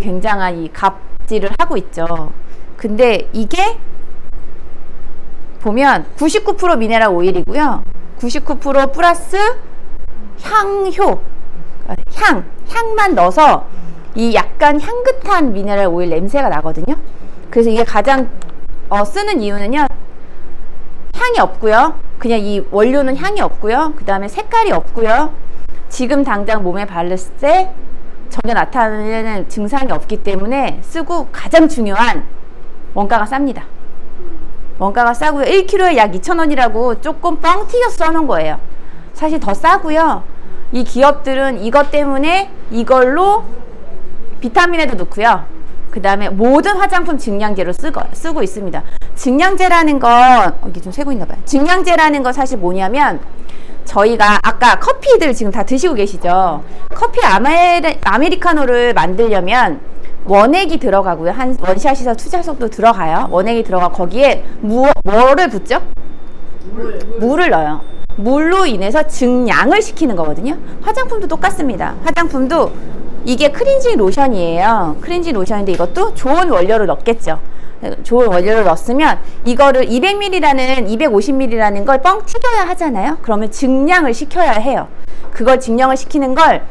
굉장한 이 갑질을 하고 있죠. 근데 이게 보면 99% 미네랄 오일이고요. 99% 플러스 향만 넣어서 이 약간 향긋한 미네랄 오일 냄새가 나거든요. 그래서 이게 가장 쓰는 이유는요. 향이 없고요. 그냥 이 원료는 향이 없고요. 그 다음에 색깔이 없고요. 지금 당장 몸에 바르실 때 전혀 나타나는 증상이 없기 때문에 쓰고 가장 중요한 원가가 쌉니다. 원가가 싸고요. 1kg에 약 2,000원이라고 조금 뻥 튀겨서 써놓은 거예요. 사실 더 싸고요. 이 기업들은 이것 때문에 이걸로 비타민에도 넣고요. 그 다음에 모든 화장품 증량제로 쓰고 있습니다. 증량제라는 건 이게 좀 새고 있나 봐요. 증량제라는 건 사실 뭐냐면 저희가 아까 커피들 지금 다 드시고 계시죠. 커피 아메리카노를 만들려면 원액이 들어가고요. 한 원샷에서 투자석도 들어가요. 원액이 들어가 거기에 뭐를 붓죠? 물을 넣어요. 물로 인해서 증량을 시키는 거거든요. 화장품도 똑같습니다. 화장품도 이게 클렌징 로션이에요. 클렌징 로션인데 이것도 좋은 원료를 넣겠죠. 좋은 원료를 넣었으면 이거를 200ml라는 250ml라는 걸 뻥 튀겨야 하잖아요. 그러면 증량을 시켜야 해요. 그걸 증량을 시키는 걸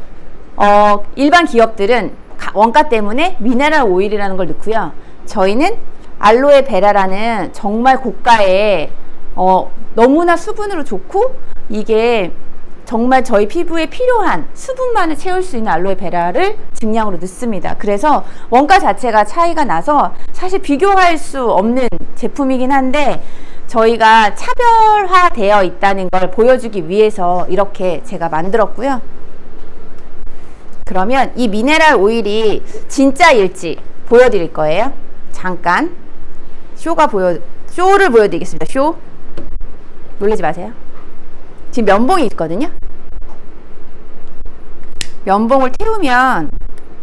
일반 기업들은 원가 때문에 미네랄 오일이라는 걸 넣고요. 저희는 알로에 베라라는 정말 고가의 너무나 수분으로 좋고 이게 정말 저희 피부에 필요한 수분만을 채울 수 있는 알로에 베라를 증량으로 넣습니다. 그래서 원가 자체가 차이가 나서 사실 비교할 수 없는 제품이긴 한데 저희가 차별화되어 있다는 걸 보여주기 위해서 이렇게 제가 만들었고요. 그러면 이 미네랄 오일이 진짜일지 보여드릴 거예요. 잠깐 쇼를 보여드리겠습니다. 쇼 놀라지 마세요. 지금 면봉이 있거든요. 면봉을 태우면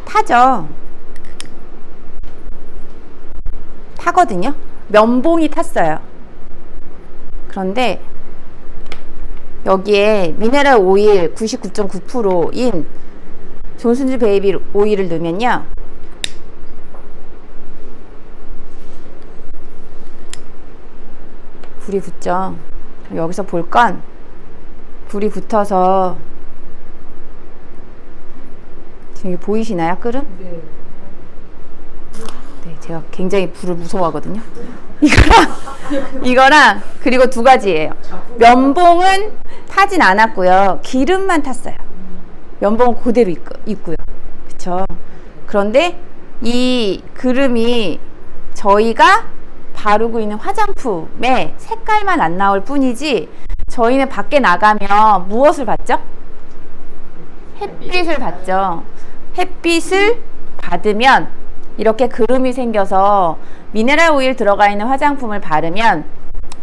타죠. 타거든요. 면봉이 탔어요. 그런데 여기에 미네랄 오일 99.9%인 존슨즈 베이비 오일을 넣으면요. 불이 붙죠. 여기서 볼 건 불이 붙어서 지금 보이시나요? 끓음? 네. 네, 제가 굉장히 불을 무서워하거든요. 이거랑 그리고 두 가지예요. 면봉은 타진 않았고요. 기름만 탔어요. 면봉은 그대로 있고요. 그쵸? 그런데 이 그름이 저희가 바르고 있는 화장품의 색깔만 안 나올 뿐이지 저희는 밖에 나가면 무엇을 받죠? 햇빛을 받죠. 햇빛을 받으면 이렇게 그름이 생겨서 미네랄 오일 들어가 있는 화장품을 바르면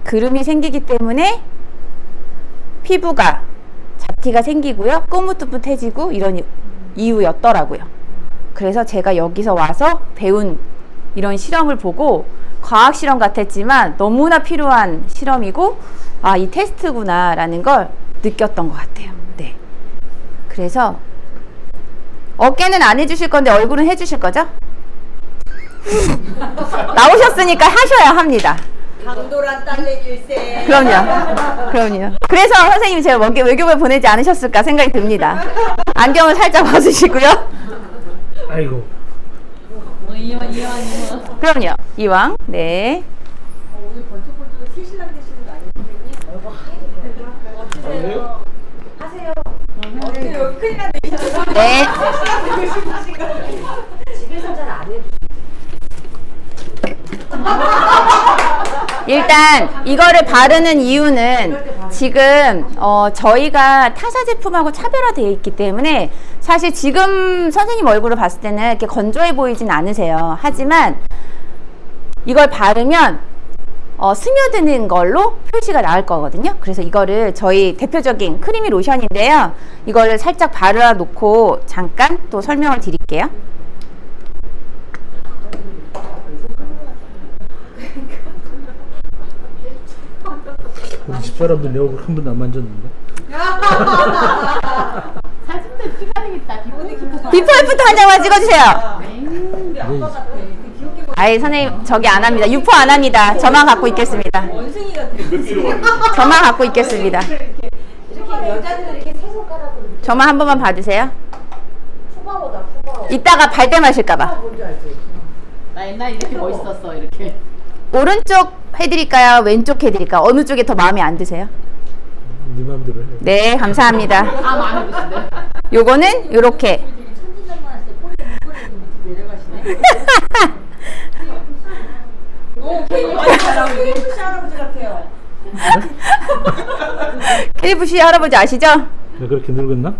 그름이 생기기 때문에 피부가 잡티가 생기고요. 꼬무뚜뭇해지고 이런 이유였더라고요. 그래서 제가 여기서 와서 배운 이런 실험을 보고 과학 실험 같았지만 너무나 필요한 실험이고 아, 이 테스트구나 라는 걸 느꼈던 것 같아요. 네. 그래서 어깨는 안 해주실 건데 얼굴은 해주실 거죠? 나오셨으니까 하셔야 합니다. 강도란 딸내미일세. 그럼요. 그래서 선생님이 제가 외교부에 보내지 않으셨을까 생각이 듭니다. 안경을 살짝 벗으시고요. 아이고. 이완. 그럼요. 이왕. 네. 오늘 번쩍번쩍 신신랑 되시는 거 아니에요? 어떠세요? 하세요. 어때요? 여기 큰일 났네. 네. 집에서 잘 안 해주세요. 일단 이거를 바르는 이유는 지금 저희가 타사 제품하고 차별화되어 있기 때문에 사실 지금 선생님 얼굴을 봤을 때는 이렇게 건조해 보이진 않으세요. 하지만 이걸 바르면 스며드는 걸로 표시가 나올 거거든요. 그래서 이거를 저희 대표적인 크리미 로션인데요. 이거를 살짝 바르어 놓고 잠깐 또 설명을 드릴게요. 우리 집사람들 내 얼굴 한 번도 안 만졌는데. 사진도 찍어야겠다. 비포 애프터 한 장만 찍어주세요. 근데 아빠 같아. 되게 귀엽게 보여. 아이 선생님 저기 안 합니다. 유포 안 합니다. 저만 갖고 있겠습니다. 원숭이 같아. 저만 갖고 있겠습니다. 이렇게 여자들은 이렇게 세 손가락으로 저만 한 번만 봐주세요. 푸바오다 푸바오. 이따가 발뺌 하실까봐. 뭔지 알지? 나 옛날에 이렇게 멋있었어. 이렇게. 오른쪽 해드릴까요? 왼쪽 해드릴까요? 어느 쪽에 더 마음에 안 드세요? 네 마음대로 해. 네, 감사합니다. 다 마음에 드신데. 요거는 요렇게. 되게 천진난만 하실 때 꼬리 밑에 내려가시네. 오, KFC 할아버지 같아요. KFC 할아버지 아시죠? 내가 그렇게 늙었나?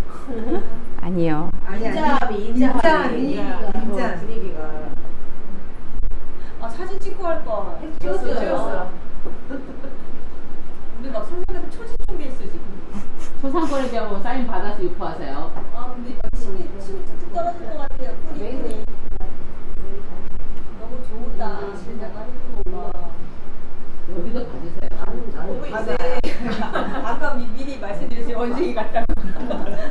아니요. 인자 분위기가. 아, 사진 찍고 할 거. 찍었어요. 우리 막 선생님한테 초집중돼 있어 지금. 초상권에 대한 사인 받아서 유포하세요. 아, 근데 막 침이 툭툭 떨어질 것 같아요. 꿀이. 너무 좋다. 내가 해주고. 여기도 봐주세요. 아까 미리 말씀드렸어요. 원숭이 같다고.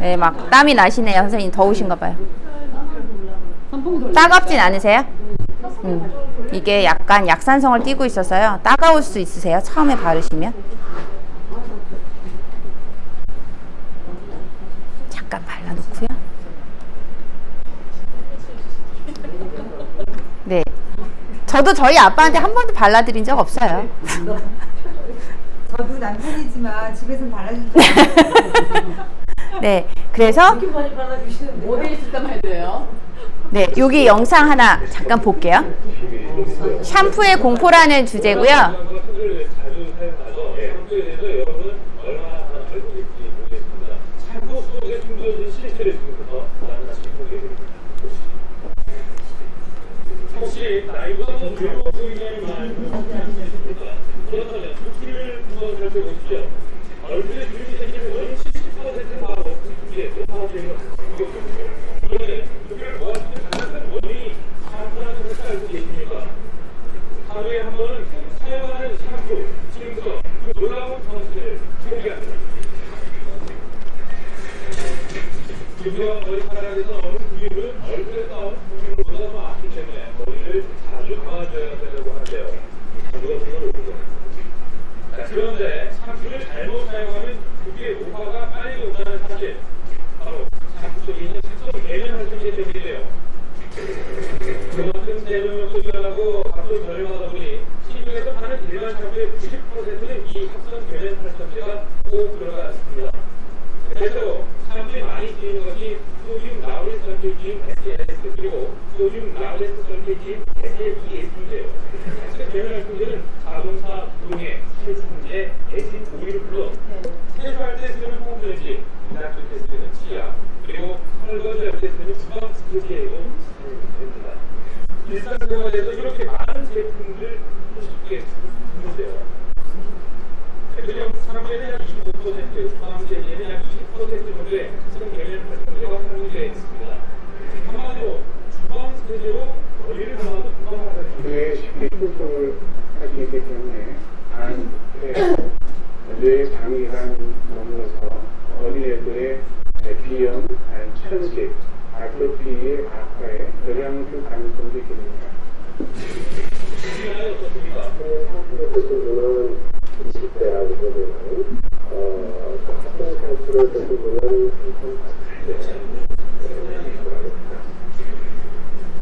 네, 막 땀이 나시네요. 선생님 더우신가 봐요. 선풍기 돌려. 따갑진 않으세요? 이게 약간 약산성을 띠고 있어서요. 따가울 수 있으세요? 처음에 바르시면. 잠깐 발라놓고요. 네. 저도 저희 아빠한테 한 번도 발라드린 적 없어요. 저도 남편이지만 집에서는 발라준 적 없어요. 네. 그래서 많이 발라주시는데. 어디 있을 때만 해도요. 네, 여기 영상 하나 잠깐 볼게요. 샴푸의 공포라는 주제고요. 혹시 나이가 괴로워 보이는 말 그렇다면 두피를 한번 살펴보십시오. 얼굴에 주름이 생기는 원인 70%가 두피에 노화되는 이거거든요. 그런데 두피를 모아주는 가장 원인이 샴푸라는 것을 알고 계십니까? 하루에 한 번은 사용하는 샴푸, 지금부터 그 놀라운 정수를 소개합니다. 두피와 머리카락에서 나오는 부위물은 얼굴에 나오는 부위물보다 더 많기 때문에 머리를 자주 감아줘야 된다고 하는데요. 자주가 무슨 오죠? 그런데 샴푸를 잘못 사용하면 두피의 노화가 빨리 온다는 사실, 바로 샴푸 속에 있는 색소 내면 활성제 때문인데요. 그만큼 내면 속이가 진 SLS 그리고 소듐 라우레스 설계진 SLES인데요. 배열 성제는 자동차 부동의 세상제 에진 오일을 불러 세수할 때 쓰는 폼전지, 미납할 때 쓰는 치약, 그리고 설거지할 때 쓰는 주방 스프레이로 사용됩니다. 일상생활에서 이렇게 많은 제품들을 쉽게 쓰는데요. 대표적 상계는 약 25%, 주방세제는 약 20% 정도의 성계면 활성제가 사용되어 있습니다. 한마디로 주방세제로 머리를 감아도 뇌에 쉽게 충족을 할 수 있기 때문에 간, 뇌 장기간 넘어서 어린애들의 비염, 천식, 아토피의 악화에 영향을 줄 가능성도 있습니다. 샴푸를 드신 분은 20대라고 보면 같은 샴푸를 드신 분은 30대.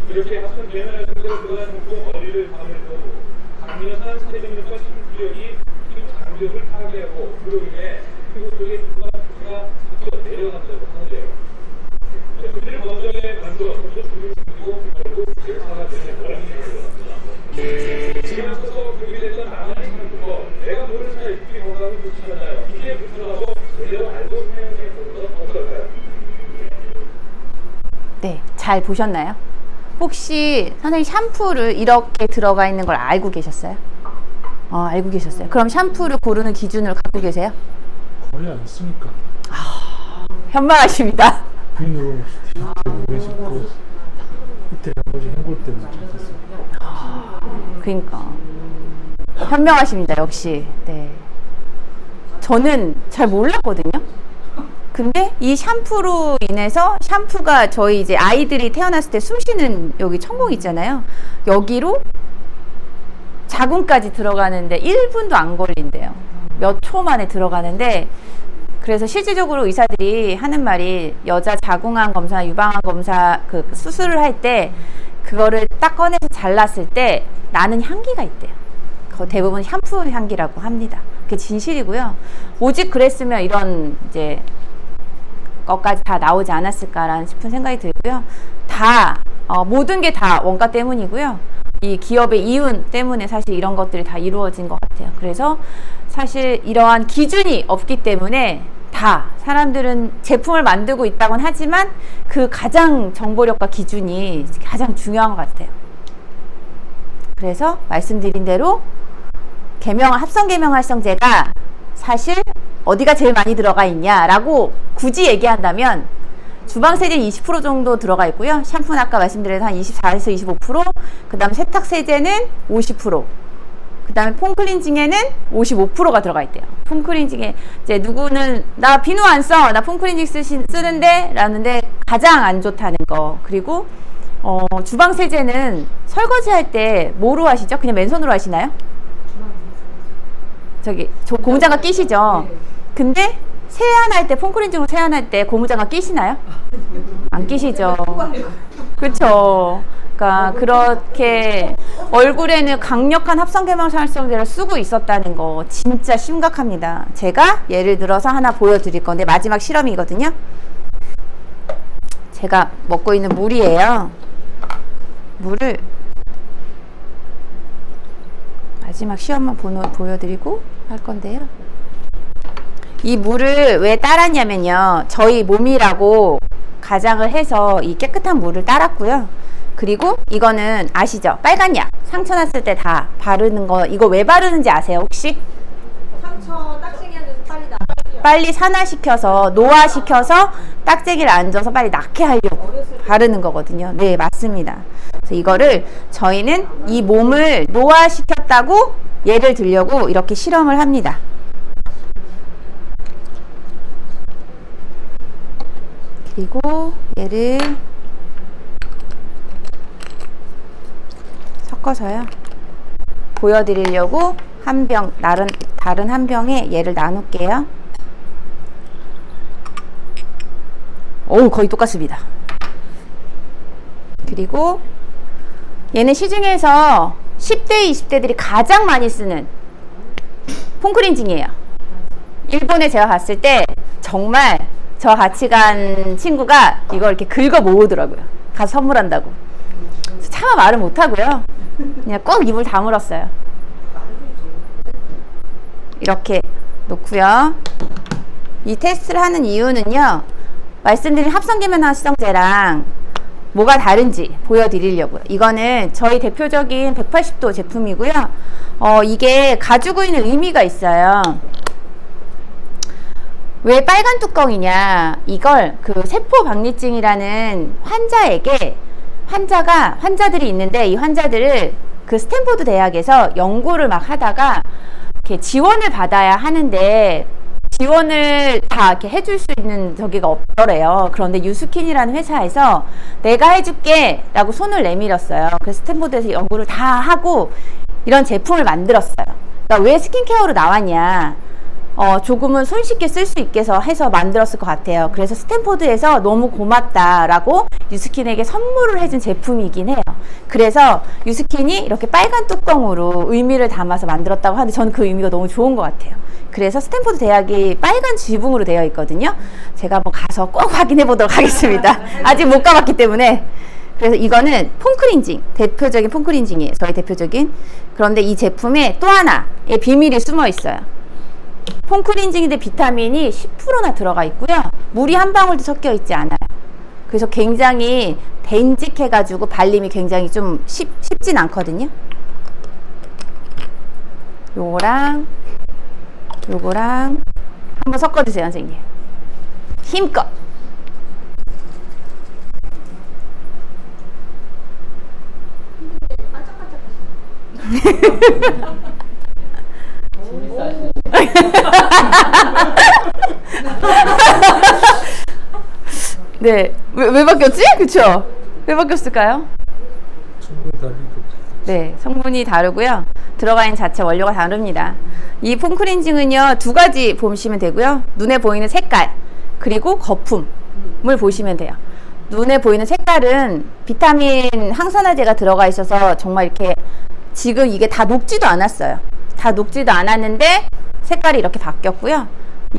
이렇게 합성 배열 성제로 들어간 정도 머리를 감으면서 강력한 세균력과 심부력이 피부 장벽을 파괴하고 그로 인해 피부 속의 피부가 내려간다고 하는데요. 제품들을 먼저에 만들어 먼저 주를 생기고 결국 대사가 되는 원인이 되었습니다. 지금 앞서서 공개됐던 나만의 상품과 내가 모르는 사이 피부 건강이 불편하나요? 이게 불편하고 제대로 알고 사용해 보는 건 어떨까요? 네, 잘 보셨나요? 혹시 선생님 샴푸를 이렇게 들어가 있는 걸 알고 계셨어요? 알고 계셨어요. 그럼 샴푸를 고르는 기준을 갖고 계세요? 거의 안 쓰니까. 현명하십니다. 비누로 스티브 오래 씹고 그때 나머지 헹굴 때는 좀 썼어요. 그러니까 현명하십니다. 역시. 네. 저는 잘 몰랐거든요. 근데 이 샴푸로 인해서 샴푸가 저희 이제 아이들이 태어났을 때 숨쉬는 여기 천공 있잖아요. 여기로 자궁까지 들어가는데 1분도 안 걸린대요. 몇 초 만에 들어가는데, 그래서 실질적으로 의사들이 하는 말이 여자 자궁암 검사, 유방암 검사 그 수술을 할 때 그거를 딱 꺼내서 잘랐을 때 나는 향기가 있대요. 그거 대부분 샴푸 향기라고 합니다. 그게 진실이고요. 오직 그랬으면 이런 이제 것까지 다 나오지 않았을까라는 싶은 생각이 들고요. 다 모든 게 다 원가 때문이고요. 이 기업의 이윤 때문에 사실 이런 것들이 다 이루어진 것 같아요. 그래서 사실 이러한 기준이 없기 때문에 다 사람들은 제품을 만들고 있다곤 하지만 그 가장 정보력과 기준이 가장 중요한 것 같아요. 그래서 말씀드린 대로 합성 계명 활성제가 사실 어디가 제일 많이 들어가 있냐라고 굳이 얘기한다면 주방세제는 20% 정도 들어가 있고요. 샴푸는 아까 말씀드린 한 24에서 25%, 그 다음에 세탁세제는 50%, 그 다음에 폼클렌징에는 55%가 들어가 있대요. 폼클렌징에 이제 누구는 나 비누 안 써, 나 폼클렌징 쓰는데 라는데 가장 안 좋다는 거. 그리고 주방세제는 설거지 할 때 뭐로 하시죠? 그냥 맨손으로 하시나요? 저기 고무장갑 끼시죠? 근데 세안할 때, 폼클렌징으로 세안할 때 고무장갑 끼시나요? 안 끼시죠? 그렇죠. 그러니까 그렇게 얼굴에는 강력한 합성계명 활성제를 쓰고 있었다는 거 진짜 심각합니다. 제가 예를 들어서 하나 보여드릴 건데 마지막 실험이거든요. 제가 먹고 있는 물이에요. 물을 마지막 시험만 보여드리고 할 건데요. 이 물을 왜 따랐냐면요. 저희 몸이라고 가장을 해서 이 깨끗한 물을 따랐고요. 그리고 이거는 아시죠? 빨간 약. 상처 났을 때 다 바르는 거. 이거 왜 바르는지 아세요, 혹시? 상처 딱지기 앉아서 빨리 산화시켜서, 노화시켜서 딱지기를 앉아서 빨리 낫게 하려고 바르는 거거든요. 네, 맞습니다. 그래서 이거를 저희는 이 몸을 노화시켰다고 예를 들려고 이렇게 실험을 합니다. 그리고 얘를 섞어서요. 보여드리려고 한 병, 다른 한 병에 얘를 나눌게요. 오, 거의 똑같습니다. 그리고 얘는 시중에서 10대, 20대들이 가장 많이 쓰는 폼클렌징이에요. 일본에 제가 갔을 때 정말 저 같이 간 친구가 이걸 이렇게 긁어 모으더라고요. 가서 선물한다고. 차마 말을 못하고요. 그냥 꼭 입을 다물었어요. 이렇게 놓고요. 이 테스트를 하는 이유는요, 말씀드린 합성계면 합성제랑 뭐가 다른지 보여드리려고요. 이거는 저희 대표적인 180도 제품이고요. 이게 가지고 있는 의미가 있어요. 왜 빨간 뚜껑이냐? 이걸 그 세포박리증이라는 환자들이 있는데, 이 환자들을 그 스탠포드 대학에서 연구를 막 하다가 이렇게 지원을 받아야 하는데, 지원을 다 이렇게 해줄 수 있는 저기가 없더래요. 그런데 유스킨이라는 회사에서 내가 해줄게 라고 손을 내밀었어요. 그래서 스탠포드에서 연구를 다 하고 이런 제품을 만들었어요. 그러니까 왜 스킨케어로 나왔냐? 조금은 손쉽게 쓸 수 있게 해서 만들었을 것 같아요. 그래서 스탠포드에서 너무 고맙다라고 유스킨에게 선물을 해준 제품이긴 해요. 그래서 유스킨이 이렇게 빨간 뚜껑으로 의미를 담아서 만들었다고 하는데, 저는 그 의미가 너무 좋은 것 같아요. 그래서 스탠포드 대학이 빨간 지붕으로 되어 있거든요. 제가 한번 가서 꼭 확인해 보도록 하겠습니다. 아직 못 가봤기 때문에. 그래서 이거는 폼크린징, 대표적인 폼크린징이에요. 저희 대표적인. 그런데 이 제품에 또 하나의 비밀이 숨어 있어요. 폼크린징인데 비타민이 10%나 들어가 있고요. 물이 한 방울도 섞여 있지 않아요. 그래서 굉장히 덴직해가지고 발림이 굉장히 좀 쉽진 않거든요. 요거랑 한번 섞어주세요, 선생님. 힘껏. 네, 왜 바뀌었지? 그쵸? 왜 바뀌었을까요? 성분이 다르니까. 네, 성분이 다르고요. 들어가 있는 자체 원료가 다릅니다. 이 폼크린징은요, 두 가지 보시면 되고요. 눈에 보이는 색깔, 그리고 거품을 보시면 돼요. 눈에 보이는 색깔은 비타민 항산화제가 들어가 있어서 정말 이렇게, 지금 이게 다 녹지도 않았어요. 다 녹지도 않았는데 색깔이 이렇게 바뀌었고요.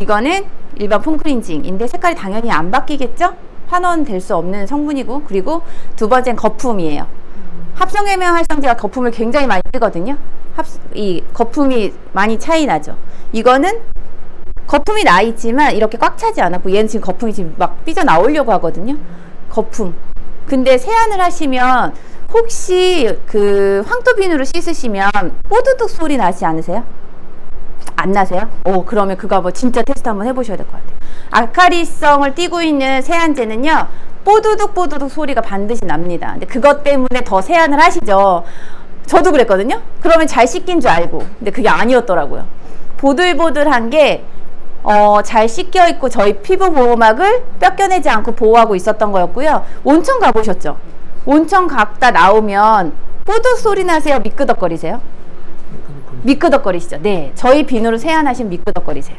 이거는 일반 폼크린징인데 색깔이 당연히 안 바뀌겠죠? 환원될 수 없는 성분이고, 그리고 두 번째는 거품이에요. 합성계면 활성제가 거품을 굉장히 많이 뜨거든요. 이 거품이 많이 차이 나죠. 이거는 거품이 나 있지만 이렇게 꽉 차지 않았고, 얘는 지금 거품이 지금 막 삐져 나오려고 하거든요. 거품. 근데 세안을 하시면 혹시 그 황토비누로 씻으시면 뽀드득 소리 나지 않으세요? 안 나세요? 그러면 그거 한번 진짜 테스트 한번 해보셔야 될 것 같아요. 알카리성을 띠고 있는 세안제는요, 뽀드득 소리가 반드시 납니다. 근데 그것 때문에 더 세안을 하시죠. 저도 그랬거든요. 그러면 잘 씻긴 줄 알고, 근데 그게 아니었더라고요. 보들보들한 게 잘 씻겨 있고 저희 피부 보호막을 뺏겨내지 않고 보호하고 있었던 거였고요. 온천 가보셨죠? 온천 갔다 나오면 뽀득 소리 나세요? 미끄덕거리세요? 미끄덕거리시죠? 네, 저희 비누로 세안하시면 미끄덕거리세요.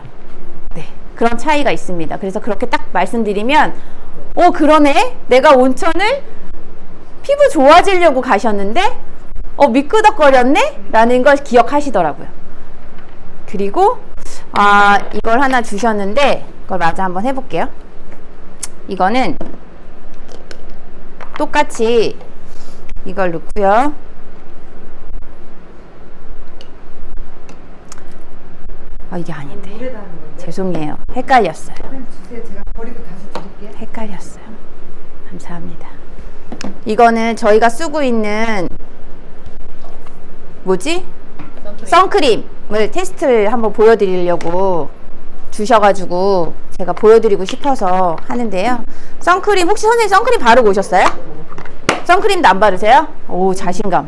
네, 그런 차이가 있습니다. 그래서 그렇게 딱 말씀드리면, 그러네? 내가 온천을 피부 좋아지려고 가셨는데 미끄덕거렸네? 라는 걸 기억하시더라고요. 그리고 이걸 하나 주셨는데, 이걸 마저 한번 해볼게요. 이거는 똑같이 이걸 넣고요. 이게 아닌데. 물에다 하는 건데. 죄송해요. 헷갈렸어요. 주세요. 제가 버리고 다시 드릴게요. 헷갈렸어요. 감사합니다. 이거는 저희가 쓰고 있는 선크림을 테스트를 한번 보여드리려고 주셔가지고 제가 보여드리고 싶어서 하는데요. 선크림, 혹시 선생님 선크림 바르고 오셨어요? 선크림도 안 바르세요? 오, 자신감.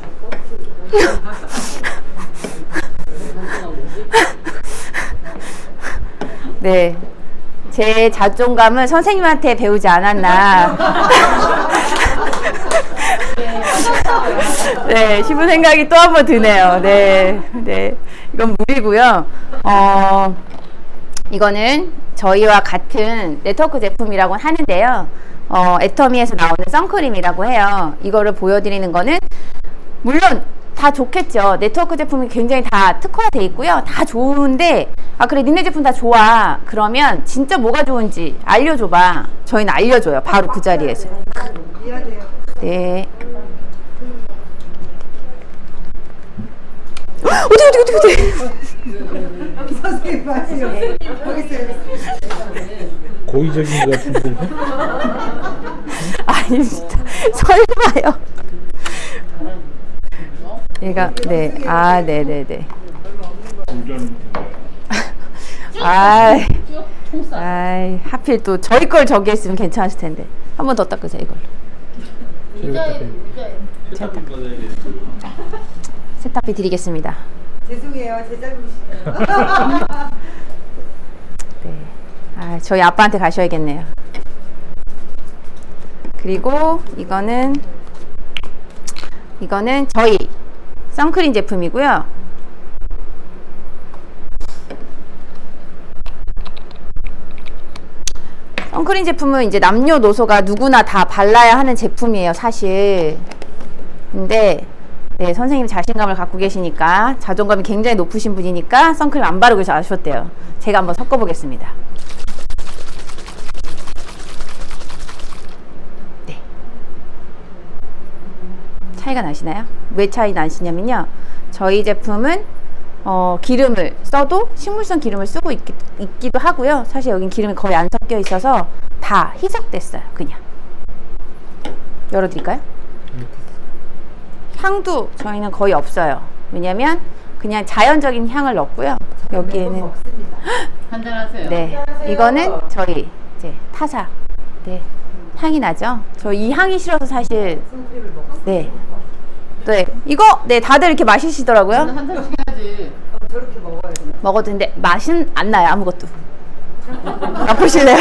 네, 제 자존감은 선생님한테 배우지 않았나. 네, 싶은 생각이 또 한 번 드네요. 네, 이건 물이고요. 이거는 저희와 같은 네트워크 제품이라고 하는데요. 애터미에서 나오는 선크림이라고 해요. 이거를 보여드리는 거는 물론 다 좋겠죠. 네트워크 제품이 굉장히 다 특화되어 있고요. 다 좋은데, 그래, 니네 제품 다 좋아. 그러면 진짜 뭐가 좋은지 알려줘봐. 저희는 알려줘요. 바로 그 자리에서. 미안해요. 네. 어디. 선생님 맞아요. 여기 있어요. 고의적인 것 같은데. 아닙니다. 설마요. 얘가 네. 아, 네네네. 아이, 하필 또 저희 걸 저기 했으면 괜찮았을 텐데. 한 번 더 닦으세요, 이걸로. 세탁비 드리겠습니다. 죄송해요. 제 잘못이에요. 네. 아, 저희 아빠한테 가셔야겠네요. 그리고 이거는 저희 선크림 제품이고요. 선크림 제품은 이제 남녀노소가 누구나 다 발라야 하는 제품이에요, 사실. 근데 네, 선생님 자신감을 갖고 계시니까, 자존감이 굉장히 높으신 분이니까 선크림 안 바르고 자셨대요. 제가 한번 섞어보겠습니다. 네. 차이가 나시나요? 왜 차이 나시냐면요, 저희 제품은 기름을 써도 식물성 기름을 쓰고 있기도 하고요. 사실 여긴 기름이 거의 안 섞여 있어서 다 희석됐어요. 그냥 열어드릴까요? 향도 저희는 거의 없어요. 왜냐면 그냥 자연적인 향을 넣고요. 여기에는 한잔하세요. 네, 이거는 저희 이제 타사 네, 향이 나죠. 저 이 향이 싫어서 사실 네, 이거 네 다들 이렇게 마시시더라고요. 한 잔씩 해야지. 저렇게 먹어야 돼. 먹었는데 맛은 안 나요, 아무것도. 맛보실래요?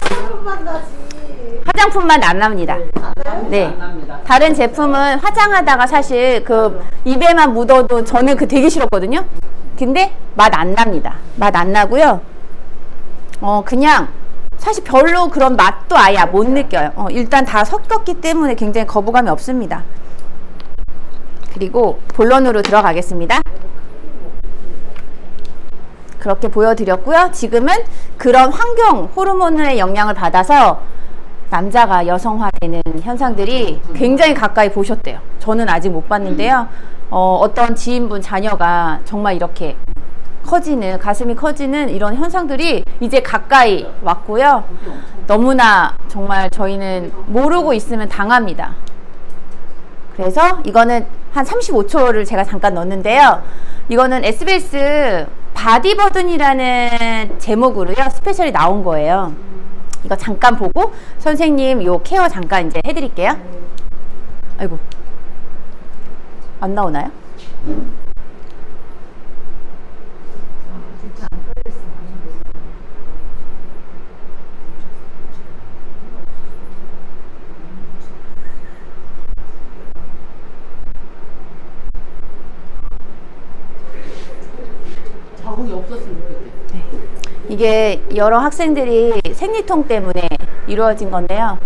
한번만 나지. 화장품만 안 납니다. 네. 안 납니다. 다른 제품은 화장하다가 사실 그 입에만 묻어도 저는 그 되게 싫었거든요. 근데 맛 안 납니다. 맛 안 나고요. 그냥 사실 별로 그런 맛도 아예 못 느껴요. 일단 다 섞였기 때문에 굉장히 거부감이 없습니다. 그리고 본론으로 들어가겠습니다. 그렇게 보여드렸고요. 지금은 그런 환경 호르몬의 영향을 받아서 남자가 여성화되는 현상들이 굉장히 가까이 보셨대요. 저는 아직 못 봤는데요. 어떤 지인분 자녀가 정말 이렇게 가슴이 커지는 이런 현상들이 이제 가까이 왔고요. 너무나 정말 저희는 모르고 있으면 당합니다. 그래서 이거는 한 35초를 제가 잠깐 넣었는데요. 이거는 SBS 바디버든이라는 제목으로요, 스페셜이 나온 거예요. 이거 잠깐 보고 선생님 요 케어 잠깐 이제 해드릴게요. 아이고, 안 나오나요? 자국이 없었으면 좋겠대. 이게 여러 학생들이 생리통 때문에 이루어진 건데요.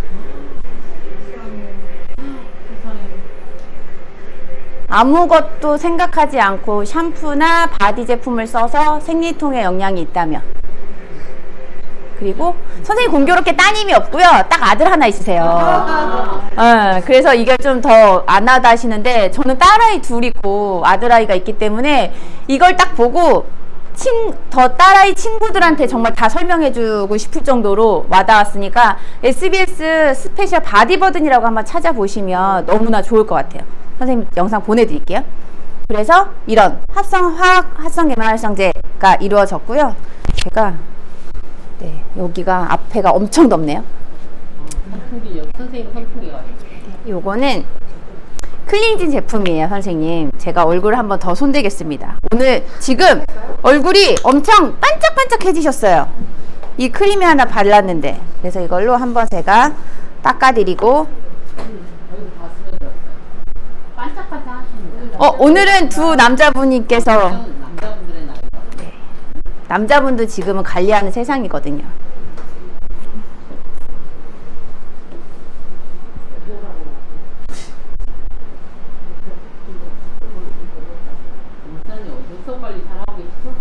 아무것도 생각하지 않고 샴푸나 바디 제품을 써서 생리통에 영향이 있다면, 그리고 선생님 공교롭게 따님이 없고요, 딱 아들 하나 있으세요. 그래서 이게 좀 더 안 하다 하시는데, 저는 딸아이 둘 있고 아들아이가 있기 때문에 이걸 딱 보고 더 딸아이 친구들한테 정말 다 설명해주고 싶을 정도로 와닿았으니까 SBS 스페셜 바디버든이라고 한번 찾아보시면 너무나 좋을 것 같아요. 선생님 영상 보내드릴게요. 그래서 이런 합성계면활성제가 이루어졌고요. 제가 네, 여기가 앞에가 엄청 덥네요. 선생님 선풍기가. 요거는 클렌징 제품이에요, 선생님. 제가 얼굴을 한번 더 손대겠습니다. 오늘 지금 얼굴이 엄청 반짝반짝해지셨어요. 이 크림이 하나 발랐는데. 그래서 이걸로 한번 제가 닦아드리고. 반짝반짝 하시는 오늘은 두 남자분께서, 남자분들의 나이. 남자분도 지금은 관리하는 세상이거든요. 눈썹 관리 잘하고 있어?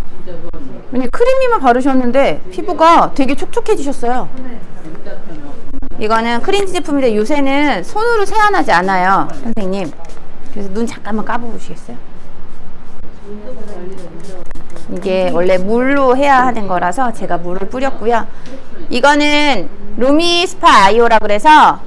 진짜 좋았네. 왠지 크림미만 바르셨는데 피부가 되게 촉촉해지셨어요. 이거는 크린지 제품인데 요새는 손으로 세안하지 않아요, 선생님. 그래서 눈 잠깐만 까보시겠어요? 이게 원래 물로 해야 하는 거라서 제가 물을 뿌렸고요. 이거는 루미스파 아이오라 그래서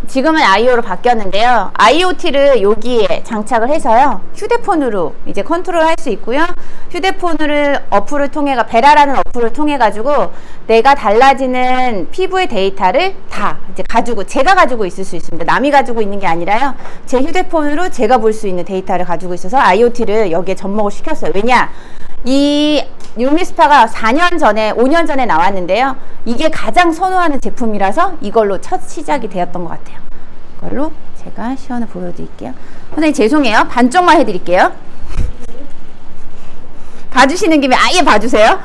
지금은 아이오로 바뀌었는데요. IoT를 여기에 장착을 해서요. 휴대폰으로 이제 컨트롤 할 수 있고요. 휴대폰을 어플을 통해 베라라는 어플을 통해 가지고 내가 달라지는 피부의 데이터를 다 이제 제가 가지고 있을 수 있습니다. 남이 가지고 있는 게 아니라요. 제 휴대폰으로 제가 볼 수 있는 데이터를 가지고 있어서 IoT를 여기에 접목을 시켰어요. 왜냐? 이 루미스파가 4년 전에 5년 전에 나왔는데요. 이게 가장 선호하는 제품이라서 이걸로 첫 시작이 되었던 것 같아요. 이걸로 제가 시연을 보여드릴게요. 선생님 죄송해요. 반쪽만 해드릴게요. 봐주시는 김에 아예 봐주세요.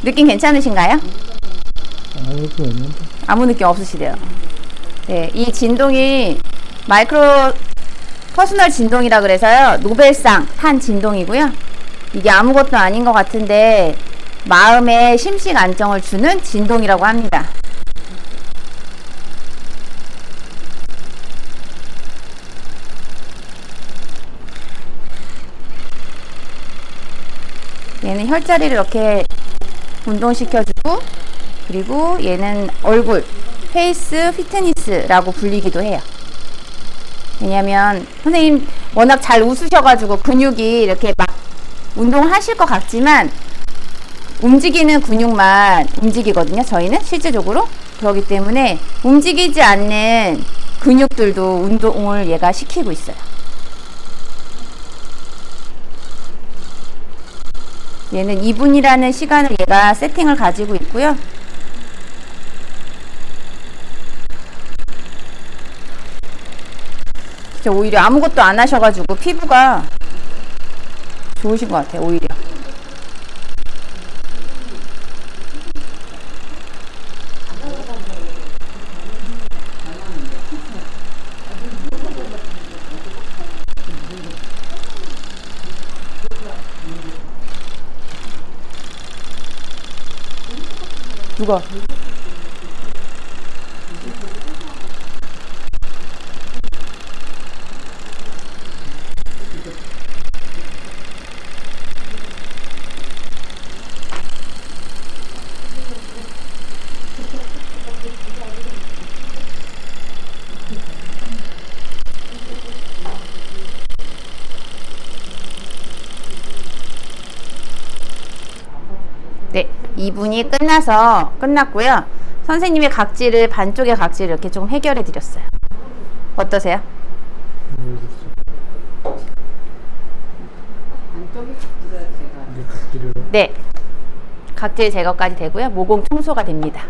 느낌 괜찮으신가요? 아무 느낌 없으시대요. 네, 이 진동이 마이크로 퍼스널 진동이라 그래서요. 노벨상 탄 진동이고요. 이게 아무것도 아닌 것 같은데 마음에 심식 안정을 주는 진동이라고 합니다. 얘는 혈자리를 이렇게 운동시켜주고, 그리고 얘는 얼굴 페이스 피트니스라고 불리기도 해요. 왜냐면 선생님 워낙 잘 웃으셔가지고 근육이 이렇게 막 운동하실 것 같지만 움직이는 근육만 움직이거든요. 저희는 실제적으로. 그렇기 때문에 움직이지 않는 근육들도 운동을 얘가 시키고 있어요. 얘는 2분이라는 시간을 얘가 세팅을 가지고 있고요. 오히려 아무것도 안 하셔가지고 피부가 좋으신 것 같아요. 오히려. 누가? 네, 2분이 끝났고요. 선생님의 각질을 반쪽의 각질을 이렇게 좀 해결해 드렸어요. 어떠세요? 네, 각질 제거까지 되고요. 모공 청소가 됩니다.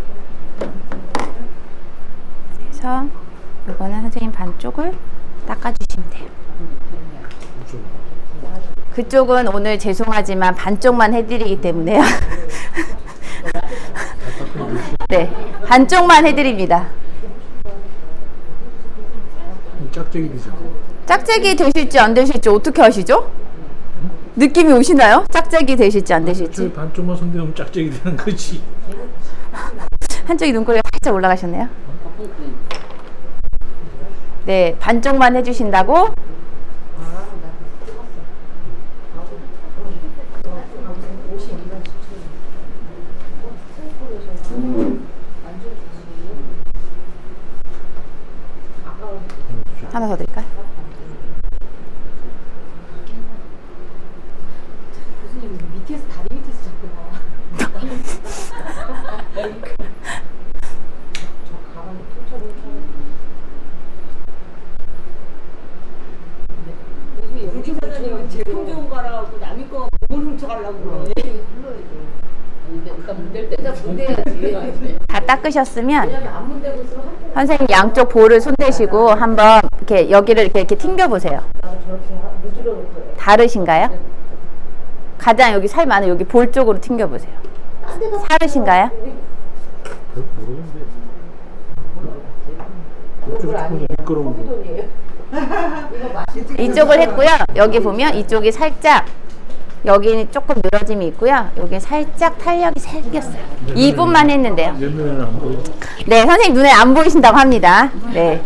그래서 이거는 선생님 반쪽을 닦아주시면 돼요. 그쪽은 오늘 죄송하지만 반쪽만 해드리기 때문에요. 네, 반쪽만 해드립니다. 짝짝이 되죠. 짝짝이 되실지 안 되실지 어떻게 하시죠? 느낌이 오시나요? 짝짝이 되실지 안 되실지. 반쪽만 손대면 짝짝이 되는 거지. 한쪽이 눈꼬리가 살짝 올라가셨네요. 네, 반쪽만 해주신다고. 하나 더 드릴까요? 교수님 밑에서 다리 밑에서 자꾸 나와. 요즘 사장님은 제품 좋은 거라고 남의 거 몸을 훔쳐가려고 그래. 일단 문댈 때 문대야지. 다 닦으셨으면 안 문대고 있으면 한쪽 선생님 양쪽 볼을 손대시고 한번 이렇게 여기를 이렇게 튕겨 보세요. 다르신가요? 가장 여기 살 많은 여기 볼 쪽으로 튕겨 보세요. 다르신가요? 모르겠는데. 그쪽보다 미끄러운 거. 돈이에요. 이거 맛있지. 이쪽을 했고요. 여기 보면 이쪽이 살짝 여기는 조금 늘어짐이 있고요. 여기 살짝 탄력이 생겼어요. 2분만 했는데요. 내 눈에는 안 보여. 네, 선생님 눈에 안 보이신다고 합니다. 네.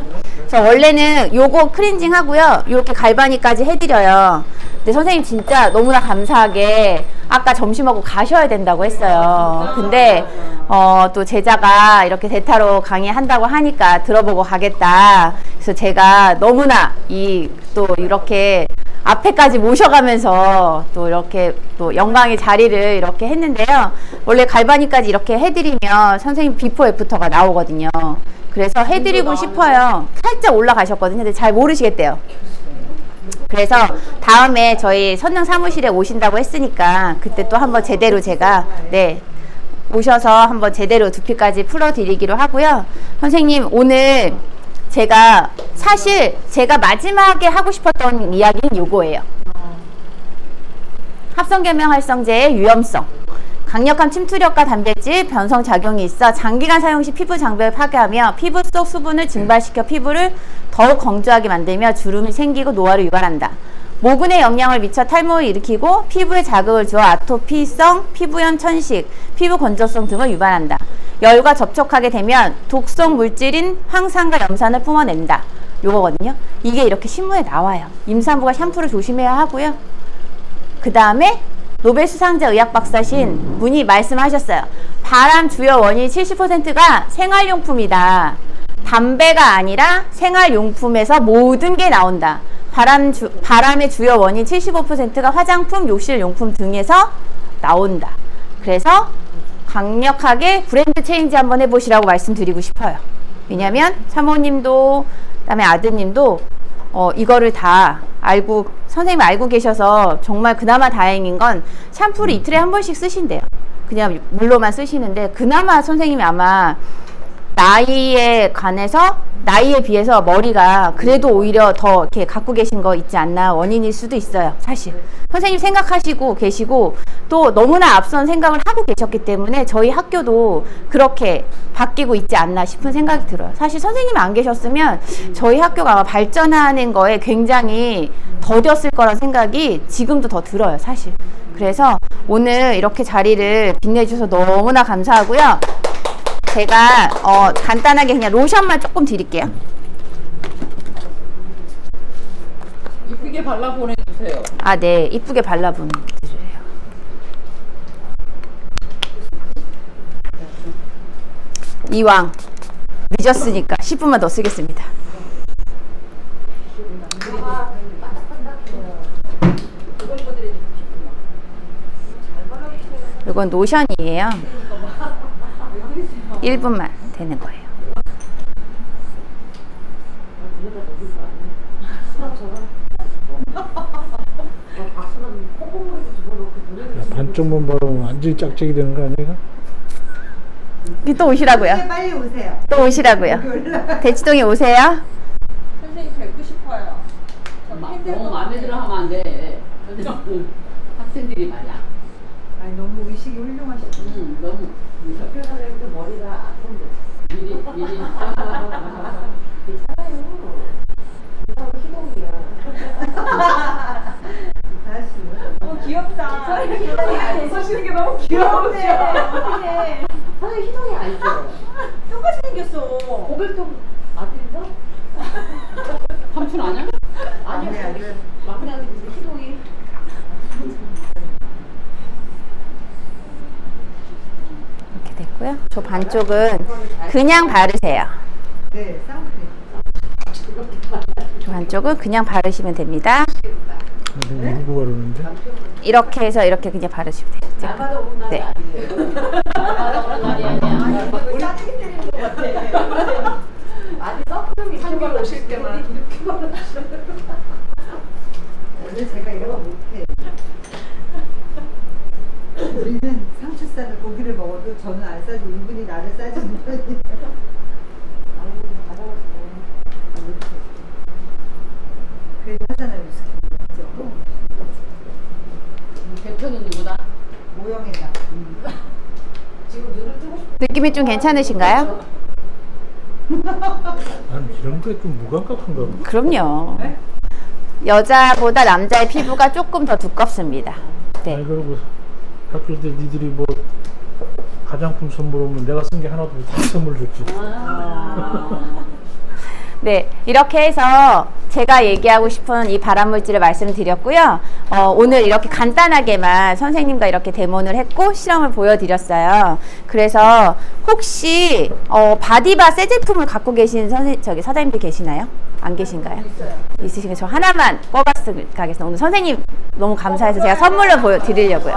저 원래는 요거 크렌징 하고요. 이렇게 갈바니까지 해드려요. 근데 선생님 진짜 너무나 감사하게 아까 점심 먹고 가셔야 된다고 했어요. 근데 또 제자가 이렇게 대타로 강의한다고 하니까 들어보고 가겠다. 그래서 제가 너무나 또 이렇게 앞에까지 모셔가면서 또 이렇게 또 영광의 자리를 이렇게 했는데요. 원래 갈바니까지 이렇게 해드리면 선생님 비포 애프터가 나오거든요. 그래서 해드리고 싶어요. 살짝 올라가셨거든요. 근데 잘 모르시겠대요. 그래서 다음에 저희 선릉 사무실에 오신다고 했으니까 그때 또 한번 제대로 제가 오셔서 한번 제대로 두피까지 풀어드리기로 하고요. 선생님 오늘 사실 제가 마지막에 하고 싶었던 이야기는 요거예요. 합성계명활성제의 위험성. 강력한 침투력과 단백질 변성 작용이 있어 장기간 사용 시 피부 장벽을 파괴하며 피부 속 수분을 증발시켜 피부를 더욱 건조하게 만들며 주름이 생기고 노화를 유발한다. 모근에 영향을 미쳐 탈모를 일으키고 피부에 자극을 주어 아토피성, 피부염, 천식, 피부 건조성 등을 유발한다. 열과 접촉하게 되면 독성 물질인 황산과 염산을 뿜어낸다. 요거거든요. 이게 이렇게 신문에 나와요. 임산부가 샴푸를 조심해야 하고요. 그 다음에 노벨 수상자 의학 박사신 분이 말씀하셨어요. 바람 주요 원인 70%가 생활용품이다. 담배가 아니라 생활용품에서 모든 게 나온다. 바람의 주요 원인 75%가 화장품, 욕실용품 등에서 나온다. 그래서 강력하게 브랜드 체인지 한번 해보시라고 말씀드리고 싶어요. 왜냐면 사모님도 그다음에 아드님도 이거를 다 선생님이 알고 계셔서 정말 그나마 다행인 건 샴푸를 이틀에 한 번씩 쓰신대요. 그냥 물로만 쓰시는데 그나마 선생님이 아마 나이에 비해서 머리가 그래도 오히려 더 이렇게 갖고 계신 거 있지 않나 원인일 수도 있어요. 사실 선생님 생각하시고 계시고 또 너무나 앞선 생각을 하고 계셨기 때문에 저희 학교도 그렇게 바뀌고 있지 않나 싶은 생각이 들어요. 사실 선생님이 안 계셨으면 저희 학교가 아마 발전하는 거에 굉장히 더뎠을 거란 생각이 지금도 더 들어요. 사실 그래서 오늘 이렇게 자리를 빛내주셔서 너무나 감사하고요. 제가 간단하게 그냥 로션만 조금 드릴게요. 이쁘게 발라 보내주세요. 아, 네. 이쁘게 발라 보내드려요. 이왕 늦었으니까 10분만 더 쓰겠습니다. 이건 노션이에요. 1분만 되는 거예요. 반쪽만 바르면 완전히 짝짝이 되는 거 아니야? 또 오시라고요. 빨리 오세요. 또 오시라고요. 대치동에 오세요. 선생님 뵙고 싶어요. 너무 마음에 들어 하면 안 돼. 학생들이 말이야. 아니 너무 의식이 훌륭하시죠. 너무. 학교 선생님도 머리가 아픈데. 미리. 희동이야. 귀엽다. 웃으시는 게 너무 귀여운데. 어떡해. 선생님 희동이 알죠? 똑같이 생겼어. 고백동 아들인가? 삼촌 아니야? 아니요. 아니요. 그냥 희동이. 이렇게 됐고요. 저 반쪽은 그냥 바르세요. 네, 쌍크림. 저 반쪽은 그냥 바르시면 됩니다. 누구 바르는데? 이렇게 해서 이렇게 그냥 바르시면 돼요. 날마다 오는 날이 네. 아니에요. 날마다 오는 날이 아니야. 짜증이 때리는 것 같아. 아니 선크림이 한번 오실 때만 이렇게 발라주셔. 원래 제가 이런 거 못해. 우리는 상추살을 고기를 먹어도 저는 안 싸주고 이분이 나를 싸주는 편이에요. 그래도 하잖아요, 위스키. 대표는 누구다? 모형이다. 지금 눈을 뜨고 싶어. 느낌이 좀 괜찮으신가요? 난 이런 게 좀 무감각한가 봐. 그럼요. 여자보다 남자의 피부가 조금 더 두껍습니다. 네. 아니 그리고 학교 때 니들이 뭐 화장품 선물 오면 내가 쓴 게 하나도 다 선물 줬지. 네, 이렇게 해서 제가 얘기하고 싶은 이 발암물질을 말씀드렸고요. 오늘 이렇게 간단하게만 선생님과 이렇게 데모를 했고 실험을 보여드렸어요. 그래서 혹시 바디바 새 제품을 갖고 계신 사장님들 계시나요? 안 계신가요? 있으시면 저 하나만 꼽았으면 가겠습니다. 오늘 선생님 너무 감사해서 제가 선물로 보여드리려고요.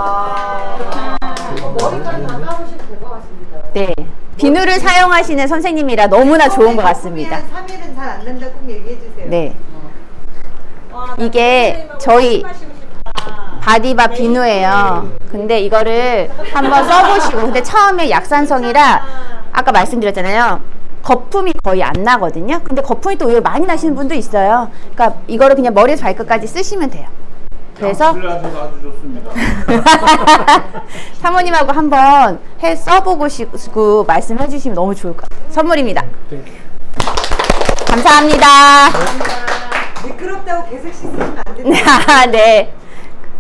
머리까지 다 감으시면 될 것 같습니다. 네, 비누를 사용하시는 선생님이라 너무나 좋은 것 같습니다. 3일은 잘 안 된다 꼭 얘기해 주세요. 네. 와, 나 이게 선생님하고 저희 같이 마시고 싶다. 바디바 비누예요. 근데 이거를 한번 써보시고, 근데 처음에 약산성이라 아까 말씀드렸잖아요. 거품이 거의 안 나거든요. 근데 거품이 또 의외로 많이 나시는 분도 있어요. 그러니까 이거를 그냥 머리에서 발끝까지 쓰시면 돼요. 그래서 아주 좋습니다. 사모님하고 한번 써보고 말씀해 주시면 너무 좋을 것 같아요. 선물입니다. 땡큐. 감사합니다. 미끄럽다고 계속 씻으시면 안 된다. 아, 네.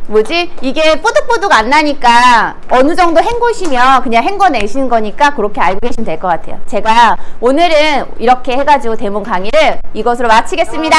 뭐지? 이게 뽀득뽀득 안 나니까 어느 정도 헹구시면 그냥 헹궈내시는 거니까 그렇게 알고 계시면 될 것 같아요. 제가 오늘은 이렇게 해가지고 데몬 강의를 이것으로 마치겠습니다.